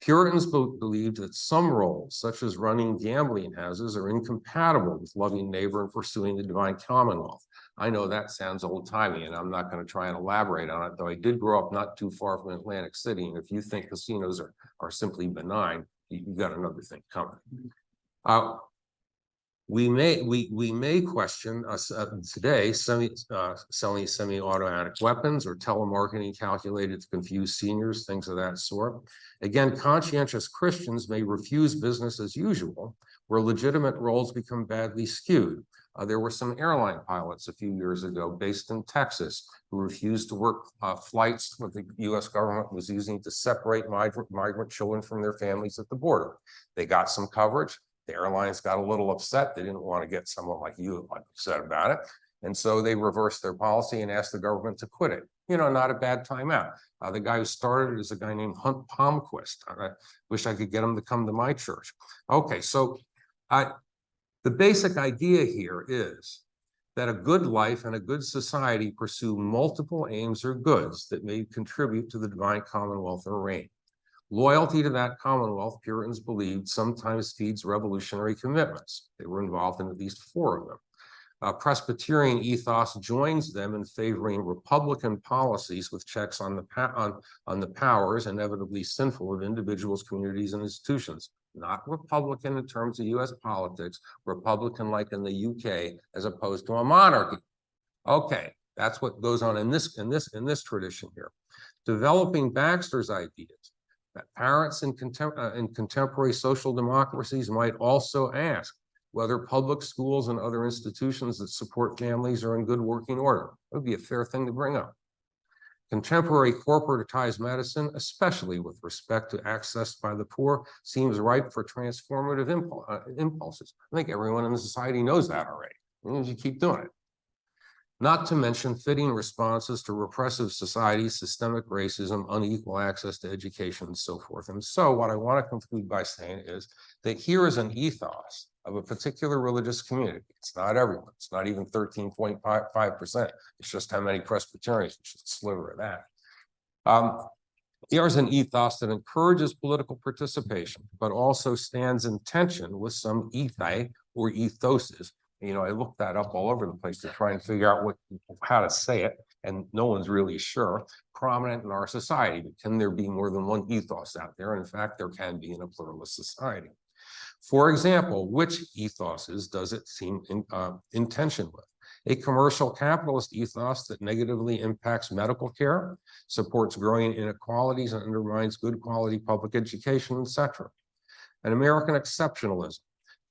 Puritans believed that some roles, such as running gambling houses, are incompatible with loving neighbor and pursuing the divine commonwealth. I know that sounds old-timey, and I'm not going to try and elaborate on it, though I did grow up not too far from Atlantic City, and if you think casinos are simply benign, you've got another thing coming. We may question today selling semi-automatic weapons or telemarketing calculated to confuse seniors, things of that sort. Again, conscientious Christians may refuse business as usual, where legitimate roles become badly skewed. There were some airline pilots a few years ago based in Texas who refused to work flights that the U.S. government was using to separate migrant children from their families at the border. They got some coverage. The airlines got a little upset. They didn't want to get someone like you upset about it. And so they reversed their policy and asked the government to quit it. You know, not a bad timeout. The guy who started it is a guy named Hunt Palmquist. I wish I could get him to come to my church. Okay, so the basic idea here is that a good life and a good society pursue multiple aims or goods that may contribute to the divine commonwealth or reign. Loyalty to that commonwealth, Puritans believed, sometimes feeds revolutionary commitments. They were involved in at least 4 of them. Presbyterian ethos joins them in favoring Republican policies with checks on the powers, inevitably sinful, of individuals, communities, and institutions. Not Republican in terms of U.S. politics, Republican like in the UK, as opposed to a monarchy. Okay, that's what goes on in this tradition here. Developing Baxter's ideas that parents in contemporary social democracies might also ask whether public schools and other institutions that support families are in good working order. That would be a fair thing to bring up. Contemporary corporatized medicine, especially with respect to access by the poor, seems ripe for transformative impulses. I think everyone in the society knows that already. You keep doing it. Not to mention fitting responses to repressive societies, systemic racism, unequal access to education, and so forth. And so what I want to conclude by saying is that here is an ethos of a particular religious community. It's not everyone. It's not even 13.5%. It's just how many Presbyterians, which is a sliver of that. Here's an ethos that encourages political participation, but also stands in tension with some ethai or ethoses. You know, I looked that up all over the place to try and figure out how to say it, and no one's really sure. Prominent in our society, but can there be more than one ethos out there? In fact, there can be in a pluralist society. For example, which ethoses does it seem in tension with? A commercial capitalist ethos that negatively impacts medical care, supports growing inequalities, and undermines good quality public education, etc. An American exceptionalism,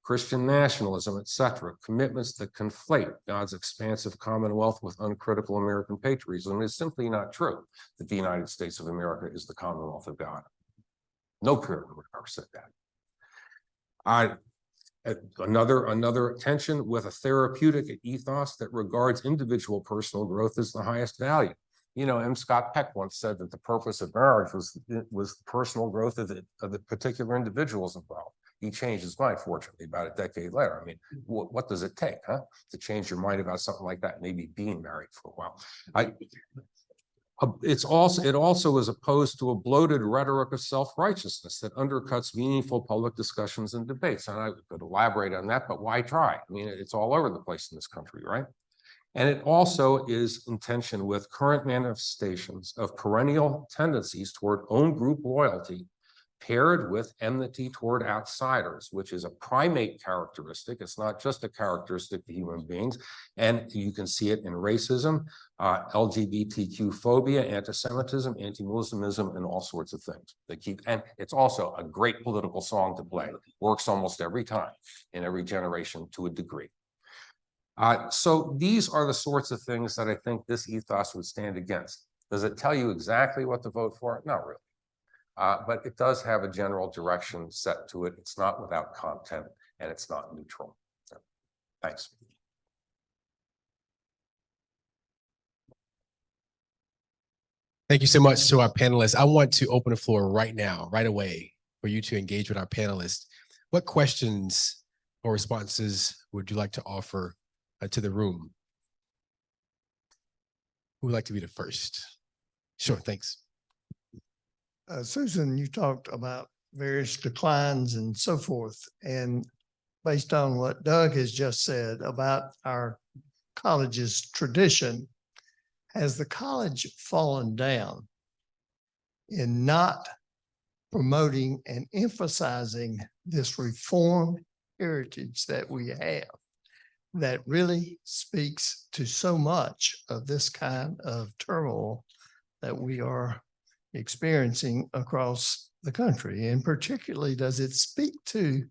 Christian nationalism, etc., commitments that conflate God's expansive commonwealth with uncritical American patriotism. Is simply not true that the United States of America is the Commonwealth of God. No Puritan would have ever said that. Another tension with a therapeutic ethos that regards individual personal growth as the highest value. You know, M. Scott Peck once said that the purpose of marriage was the personal growth of the particular individuals involved. He changed his mind, fortunately, about a decade later. I mean, what does it take, to change your mind about something like that? Maybe being married for a while. It also is opposed to a bloated rhetoric of self-righteousness that undercuts meaningful public discussions and debates. And I could elaborate on that, but why try? I mean, it's all over the place in this country, right? And it also is in tension with current manifestations of perennial tendencies toward own group loyalty, paired with enmity toward outsiders, which is a primate characteristic. It's not just a characteristic of human beings. And you can see it in racism, LGBTQ phobia, anti-Semitism, anti-Muslimism, and all sorts of things. And it's also a great political song to play. Works almost every time in every generation to a degree. So these are the sorts of things that I think this ethos would stand against. Does it tell you exactly what to vote for? Not really. But it does have a general direction set to it. It's not without content and it's not neutral. So, thanks. Thank you so much to our panelists. I want to open the floor right now, right away, for you to engage with our panelists. What questions or responses would you like to offer to the room? Who would like to be the first? Sure, thanks. Susan, you talked about various declines and so forth. And based on what Doug has just said about our college's tradition, has the college fallen down in not promoting and emphasizing this reform heritage that we have that really speaks to so much of this kind of turmoil that we are experiencing across the country? And particularly, does it speak to,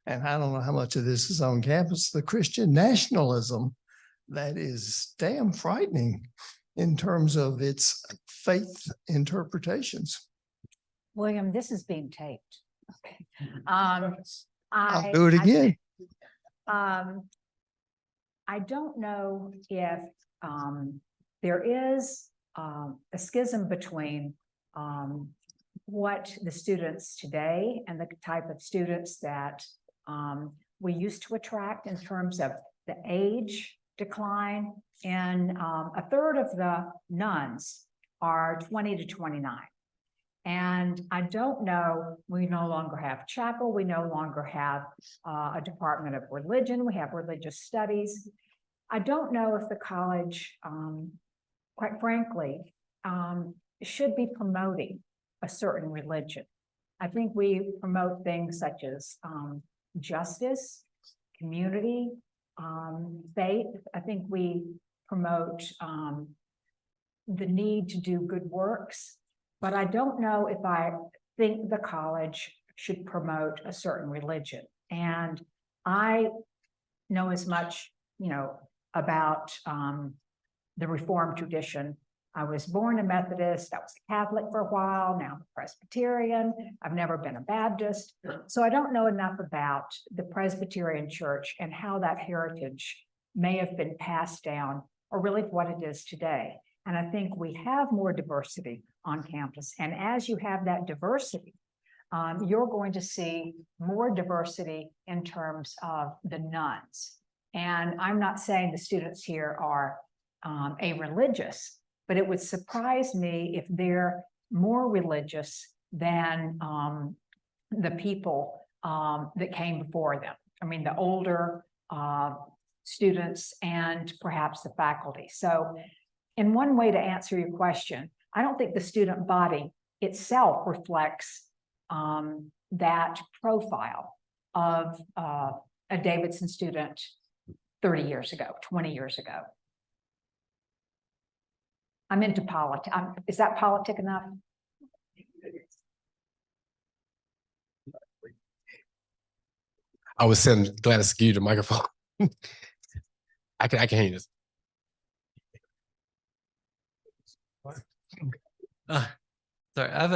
and I don't know how much of this is on campus, the Christian nationalism that is damn frightening in terms of its faith interpretations? William, this is being taped. Okay. I'll do it again. I don't know if there is a schism between what the students today and the type of students that we used to attract in terms of the age decline. And a third of the nuns are 20 to 29. And I don't know, we no longer have chapel, we no longer have a department of religion, we have religious studies. I don't know if the college, quite frankly, should be promoting a certain religion. I think we promote things such as justice, community, faith. I think we promote the need to do good works, but I don't know if I think the college should promote a certain religion. And I know as much, about the Reformed tradition. I was born a Methodist, I was a Catholic for a while, now I'm a Presbyterian, I've never been a Baptist. So I don't know enough about the Presbyterian Church and how that heritage may have been passed down, or really what it is today. And I think we have more diversity on campus. And as you have that diversity, you're going to see more diversity in terms of the nuns. And I'm not saying the students here are a-religious, but it would surprise me if they're more religious than the people that came before them. I mean, the older students and perhaps the faculty. So in one way to answer your question, I don't think the student body itself reflects that profile of a Davidson student 30 years ago, 20 years ago. I'm into politics. Is that politic enough? I was glad to skew the microphone. I can hear you. This. Sorry, I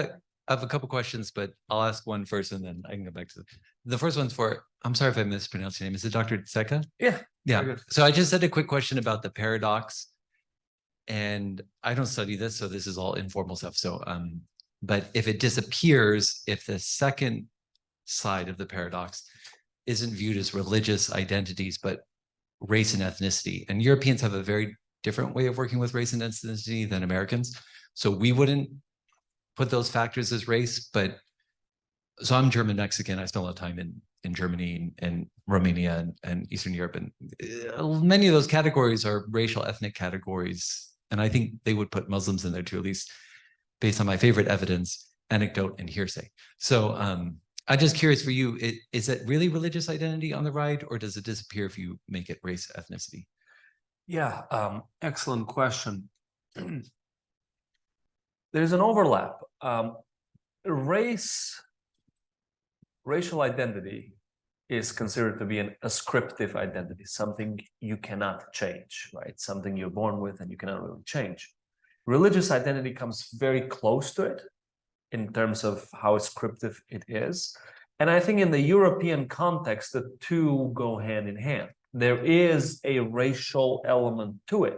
have a couple questions, but I'll ask one first and then I can go back to the first one's for, I'm sorry if I mispronounced your name. Is it Dr. Tseka? Yeah. Yeah. Very good. So I just had a quick question about the paradox. And I don't study this, so this is all informal stuff. So, but if it disappears, if the second side of the paradox isn't viewed as religious identities, but race and ethnicity, and Europeans have a very different way of working with race and ethnicity than Americans. So we wouldn't put those factors as race, but so I'm German Mexican. I spent a lot of time in Germany and Romania and Eastern Europe, and many of those categories are racial ethnic categories. And I think they would put Muslims in there too, at least based on my favorite evidence, anecdote, and hearsay. So I'm just curious for you, is it really religious identity on the right, or does it disappear if you make it race ethnicity? Yeah, excellent question. There's an overlap. Racial identity is considered to be an ascriptive identity, something you cannot change, right? Something you're born with and you cannot really change. Religious identity comes very close to it in terms of how ascriptive it is. And I think in the European context, the two go hand in hand. There is a racial element to it,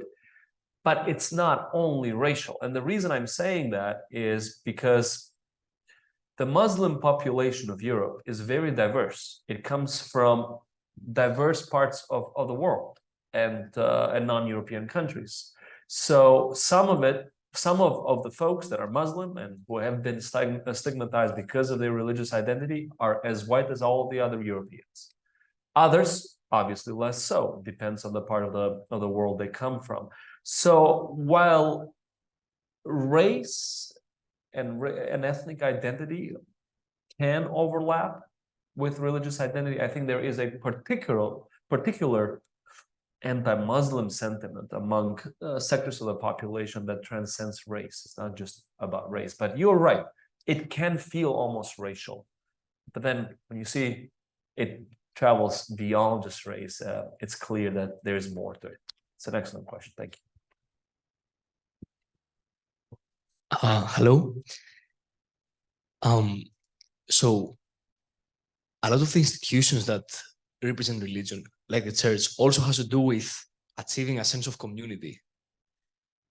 but it's not only racial. And the reason I'm saying that is because the Muslim population of Europe is very diverse. It comes from diverse parts of the world and non-European countries. So some of the folks that are Muslim and who have been stigmatized because of their religious identity are as white as all of the other Europeans. Others, obviously less so, depends on the part of the world they come from. So while race and ethnic identity can overlap with religious identity, I think there is a particular anti-Muslim sentiment among sectors of the population that transcends race. It's not just about race, but you're right. It can feel almost racial, but then when you see it travels beyond just race, it's clear that there's more to it. It's an excellent question. Thank you. Hello. So a lot of the institutions that represent religion, like the church, also has to do with achieving a sense of community.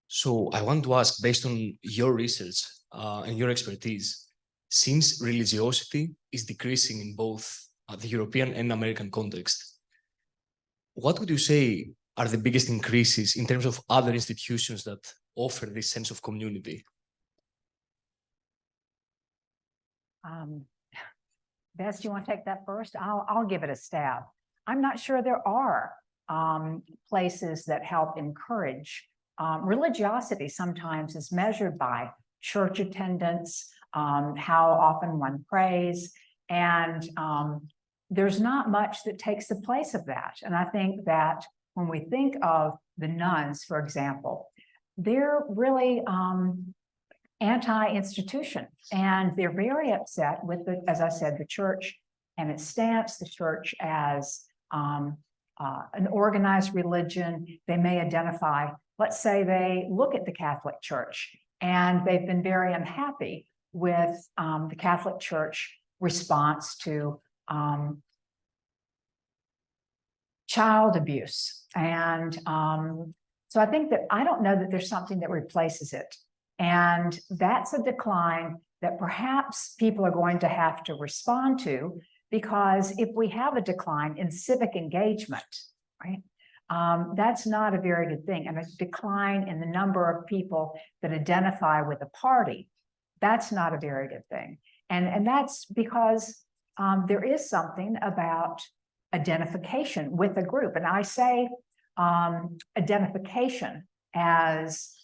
So I want to ask, based on your research and your expertise, since religiosity is decreasing in both the European and American context, what would you say are the biggest increases in terms of other institutions that offer this sense of community? Bess, you want to take that first? I'll give it a stab. I'm not sure there are places that help encourage religiosity. Sometimes is measured by church attendance, how often one prays, and there's not much that takes the place of that. And I think that when we think of the nuns, for example, they're really anti-institution, and they're very upset with as I said, the church and its stance, the church as an organized religion. They may identify, let's say they look at the Catholic Church and they've been very unhappy with the Catholic Church response to child abuse. And so I think that I don't know that there's something that replaces it. And that's a decline that perhaps people are going to have to respond to, because if we have a decline in civic engagement, right, that's not a very good thing. And a decline in the number of people that identify with a party, that's not a very good thing. And that's because there is something about identification with a group. And I say identification as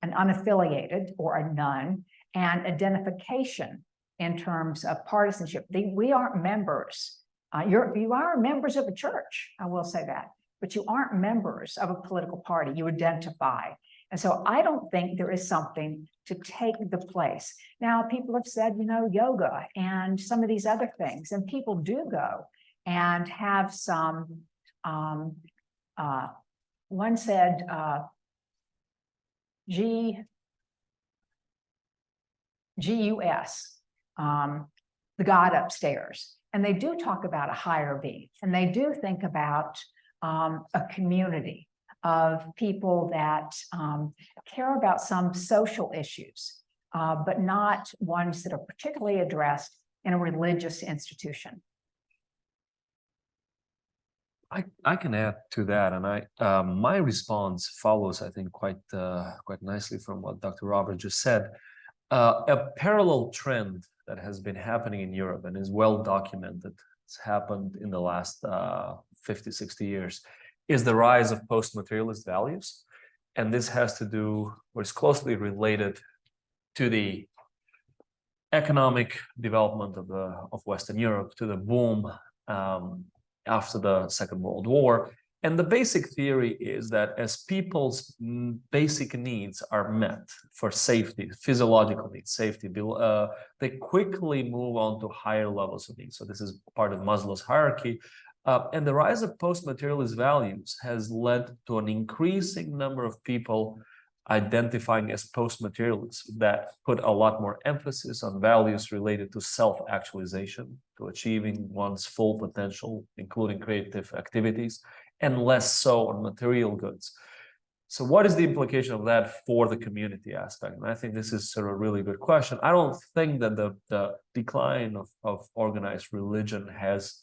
an unaffiliated or a nun, and identification in terms of partisanship. We aren't members You are members of a church, I will say that, but you aren't members of a political party. You identify. And so I don't think there is something to take the place. Now, people have said, yoga and some of these other things, and people do go and have some, one said, GUS, the God upstairs. And they do talk about a higher being, and they do think about a community of people that care about some social issues, but not ones that are particularly addressed in a religious institution. I can add to that, and my response follows, I think, quite nicely from what Dr. Roberts just said. A parallel trend that has been happening in Europe and is well documented, it's happened in the last 50, 60 years, is the rise of post-materialist values. And this has to do, or is closely related to the economic development of Western Europe, to the boom after the Second World War. And the basic theory is that as people's basic needs are met for safety, physiological needs, safety, they quickly move on to higher levels of needs. So this is part of Maslow's hierarchy. And the rise of post-materialist values has led to an increasing number of people identifying as post-materialists that put a lot more emphasis on values related to self-actualization, to achieving one's full potential, including creative activities, and less so on material goods. So what is the implication of that for the community aspect? And I think this is sort of a really good question. I don't think that the decline of organized religion has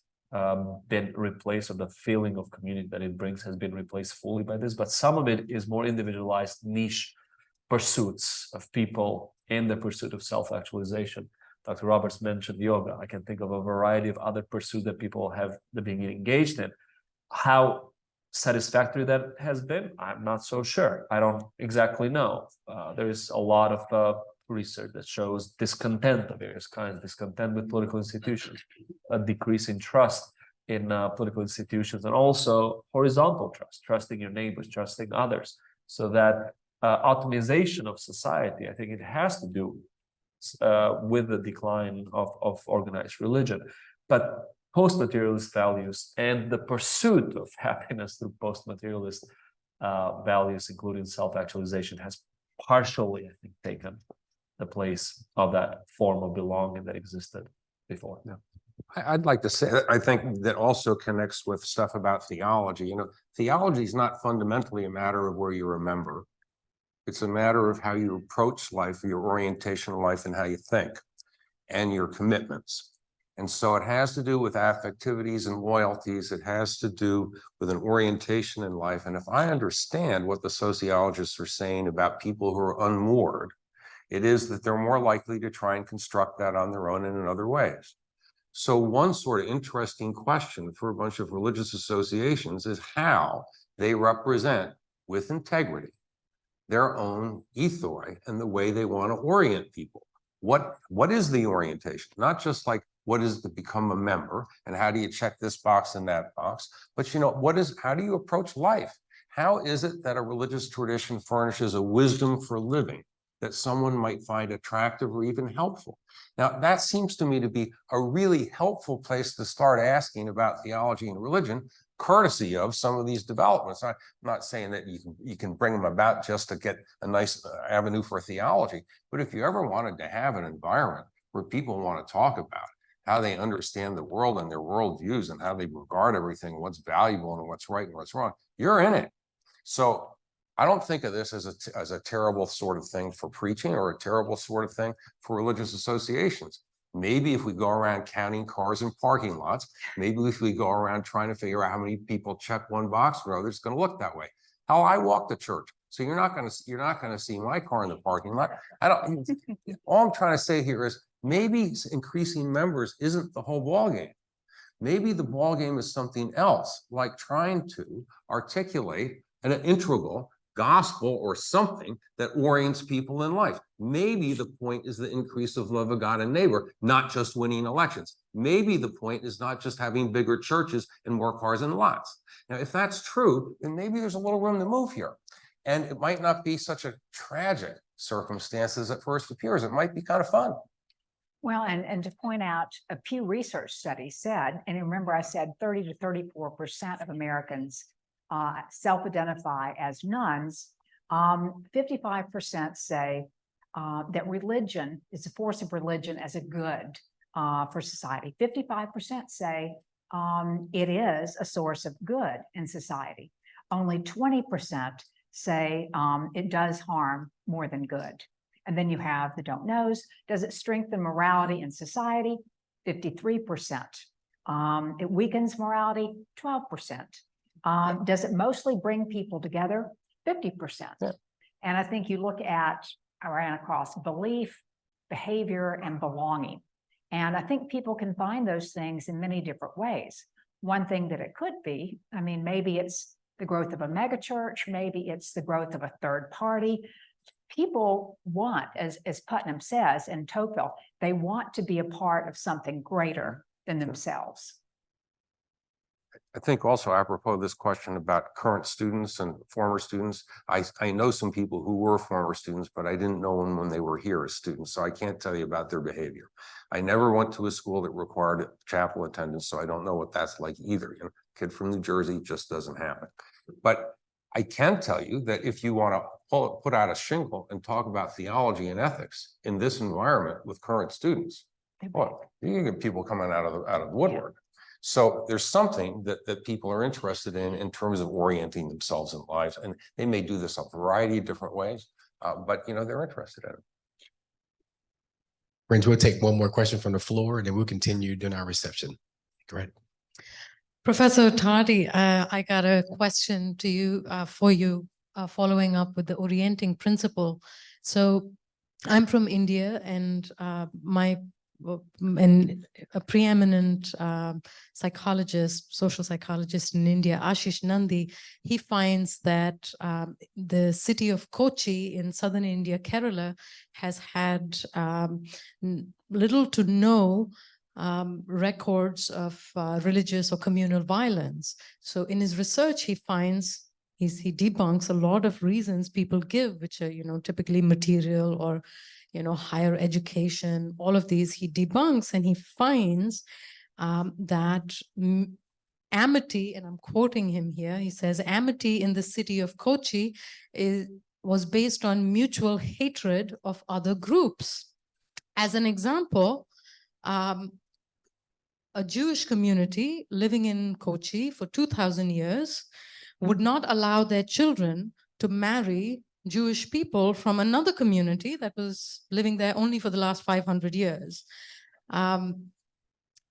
been replaced, or the feeling of community that it brings has been replaced fully by this, but some of it is more individualized niche pursuits of people in the pursuit of self-actualization. Dr. Roberts mentioned yoga. I can think of a variety of other pursuits that people have been engaged in. How satisfactory that has been, I'm not so sure. I don't exactly know. There is a lot of research that shows discontent of various kinds, discontent with political institutions, a decrease in trust in political institutions, and also horizontal trust, trusting your neighbors, trusting others. So that optimization of society, I think it has to do with the decline of organized religion. But post-materialist values and the pursuit of happiness through post-materialist values, including self-actualization, has partially, I think, taken the place of that form of belonging that existed before. Yeah. I'd like to say that I think that also connects with stuff about theology. Theology is not fundamentally a matter of where you're a member. It's a matter of how you approach life, your orientation in life, and how you think, and your commitments. And so it has to do with affectivities and loyalties. It has to do with an orientation in life. And if I understand what the sociologists are saying about people who are unmoored, it is that they're more likely to try and construct that on their own and in other ways. So one sort of interesting question for a bunch of religious associations is how they represent with integrity their own ethos and the way they want to orient people. What is the orientation? Not just like, what is to become a member and how do you check this box and that box, but how do you approach life? How is it that a religious tradition furnishes a wisdom for living that someone might find attractive or even helpful? Now, that seems to me to be a really helpful place to start asking about theology and religion, courtesy of some of these developments. I'm not saying that you can bring them about just to get a nice avenue for theology, but if you ever wanted to have an environment where people want to talk about how they understand the world and their worldviews and how they regard everything, what's valuable and what's right and what's wrong, you're in it. So I don't think of this as a terrible sort of thing for preaching or a terrible sort of thing for religious associations. Maybe if we go around counting cars in parking lots, maybe if we go around trying to figure out how many people check one box or other, it's going to look that way. How I walk to church. So you're not going to see my car in the parking lot. All I'm trying to say here is maybe increasing members isn't the whole ballgame. Maybe the ballgame is something else, like trying to articulate an integral gospel or something that orients people in life. Maybe the point is the increase of love of God and neighbor, not just winning elections. Maybe the point is not just having bigger churches and more cars and lots. Now, if that's true, then maybe there's a little room to move here. And it might not be such a tragic circumstance as it first appears. It might be kind of fun. Well, and to point out, a Pew Research study said, and remember I said 30 to 34% of Americans self-identify as nuns. 55% say that religion is a force of religion as a good for society. 55% say it is a source of good in society. Only 20% say it does harm more than good. And then you have the don't knows. Does it strengthen morality in society? 53%. It weakens morality, 12%. Does it mostly bring people together? 50%. Yeah. And I think you look at, I ran across belief, behavior, and belonging. And I think people can find those things in many different ways. One thing that it could be, I mean, maybe it's the growth of a megachurch, maybe it's the growth of a third party. People want, as Putnam says in Tocqueville, they want to be a part of something greater than themselves. I think also apropos of this question about current students and former students, I know some people who were former students, but I didn't know them when they were here as students, so I can't tell you about their behavior. I never went to a school that required chapel attendance, so I don't know what that's like either. You know, kid from New Jersey just doesn't happen. But I can tell you that if you want to put out a shingle and talk about theology and ethics in this environment with current students, well, you can get people coming out of the woodwork. So there's something that people are interested in terms of orienting themselves in lives, and they may do this a variety of different ways, but you know, they're interested in it. Friends, we'll take one more question from the floor and then we'll continue doing our reception. Go ahead. Professor Tardy, I got a question to you for you, following up with the orienting principle. So I'm from India, and a preeminent psychologist, social psychologist in India, Ashish Nandi, he finds that the city of Kochi in southern India, Kerala, has had little to no records of religious or communal violence. So in his research, he finds, he debunks a lot of reasons people give, which are, you know, typically material or, you know, higher education. All of these he debunks, and he finds that amity, and I'm quoting him here, he says, amity in the city of Kochi was based on mutual hatred of other groups. As an example, a Jewish community living in Kochi for 2,000 years would not allow their children to marry Jewish people from another community that was living there only for the last 500 years.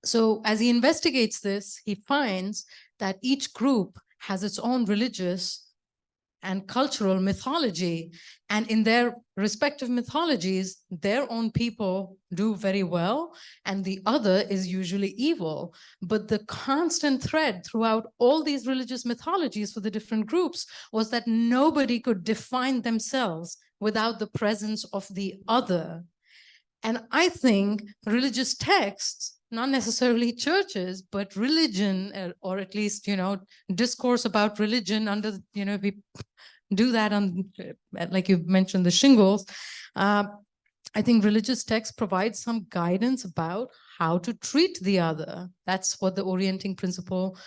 So as he investigates this, he finds that each group has its own religious and cultural mythology. And in their respective mythologies, their own people do very well, and the other is usually evil. But the constant thread throughout all these religious mythologies for the different groups was that nobody could define themselves without the presence of the other. And I think religious texts, not necessarily churches, but religion, or at least, you know, discourse about religion under, you know, we do that on, like you mentioned, the shingles. I think religious texts provide some guidance about how to treat the other. That's what the orienting principle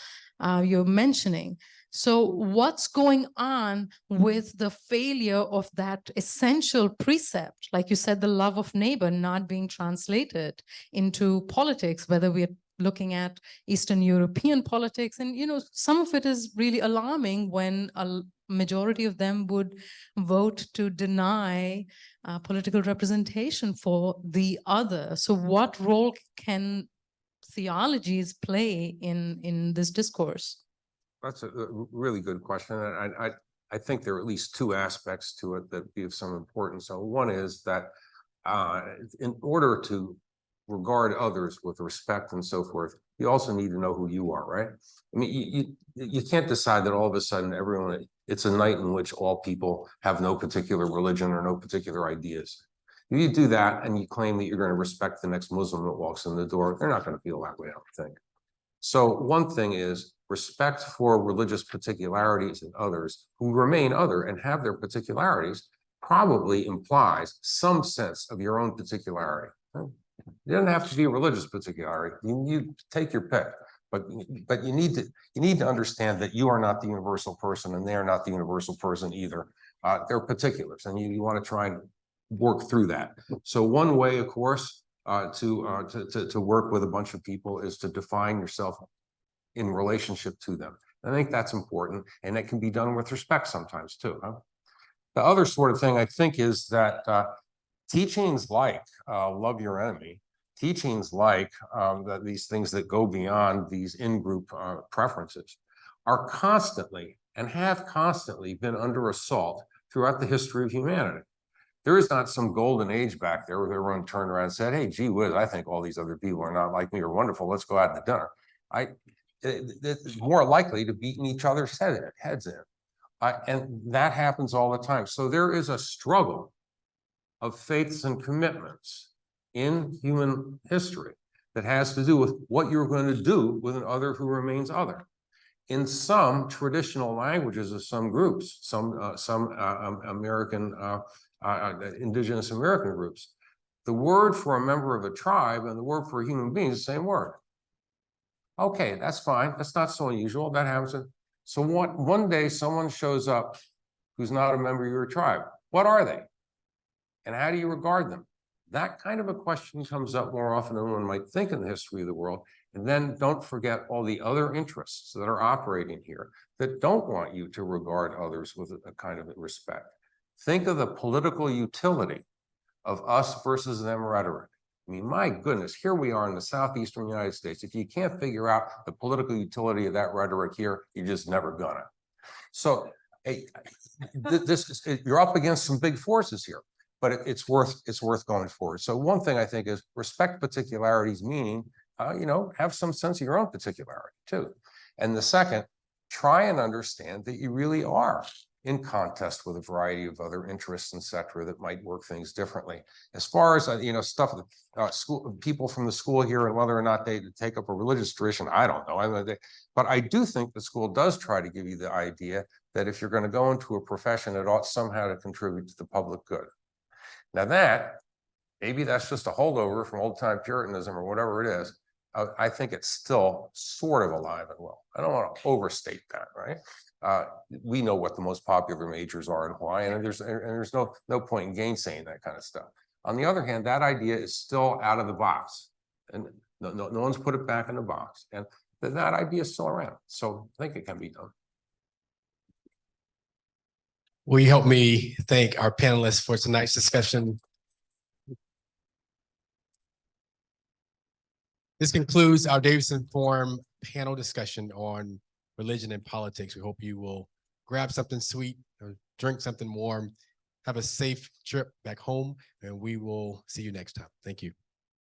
you're mentioning. So what's going on with the failure of that essential precept, like you said, the love of neighbor not being translated into politics, whether we're looking at Eastern European politics? And, you know, some of it is really alarming when a majority of them would vote to deny political representation for the other. So what role can theologies play in this discourse? That's a really good question. And I think there are at least two aspects to it that be of some importance. So one is that in order to regard others with respect and so forth, you also need to know who you are, right? I mean, you can't decide that all of a sudden everyone It's a night in which all people have no particular religion or no particular ideas. If you do that and you claim that you're going to respect the next Muslim that walks in the door, they're not going to feel that way, I don't think. So one thing is respect for religious particularities in others who remain other and have their particularities probably implies some sense of your own particularity. It doesn't have to be a religious particularity. You take your pick, but you need to understand that you are not the universal person and they are not the universal person either. They're particulars, and you want to try and work through that. So one way, of course, to work with a bunch of people is to define yourself in relationship to them. I think that's important, and it can be done with respect sometimes too. The other sort of thing I think is that teachings like love your enemy, teachings like these things that go beyond these in-group preferences are constantly and have constantly been under assault throughout the history of humanity. There is not some golden age back there where everyone turned around and said, hey, gee whiz, I think all these other people are not like me or wonderful. Let's go out to dinner. It's more likely to beating each other's heads in. And that happens all the time. So there is a struggle of faiths and commitments in human history that has to do with what you're going to do with an other who remains other. In some traditional languages of some groups, some American, indigenous American groups, the word for a member of a tribe and the word for a human being is the same word. Okay, that's fine. That's not so unusual. That happens. So one day someone shows up who's not a member of your tribe. What are they? And how do you regard them? That kind of a question comes up more often than one might think in the history of the world. And then don't forget all the other interests that are operating here that don't want you to regard others with a kind of respect. Think of the political utility of us versus them rhetoric. I mean, my goodness, here we are in the southeastern United States. If you can't figure out the political utility of that rhetoric here, you're just never gonna. So you're up against some big forces here, but it's worth going forward. So one thing I think is respect particularities, meaning, have some sense of your own particularity too. And the second, try and understand that you really are in contest with a variety of other interests, et cetera, that might work things differently. As far as, stuff, school people from the school here and whether or not they take up a religious tradition, I don't know. But I do think the school does try to give you the idea that if you're going to go into a profession, it ought somehow to contribute to the public good. Now maybe that's just a holdover from old time Puritanism or whatever it is. I think it's still sort of alive and well. I don't want to overstate that, right? We know what the most popular majors are in Hawaii, and there's no point in gainsaying that kind of stuff. On the other hand, that idea is still out of the box, and no one's put it back in the box, and that idea is still around. So I think it can be done. Will you help me thank our panelists for tonight's discussion? This concludes our Davidson Forum panel discussion on religion and politics. We hope you will grab something sweet or drink something warm. Have a safe trip back home, and we will see you next time. Thank you.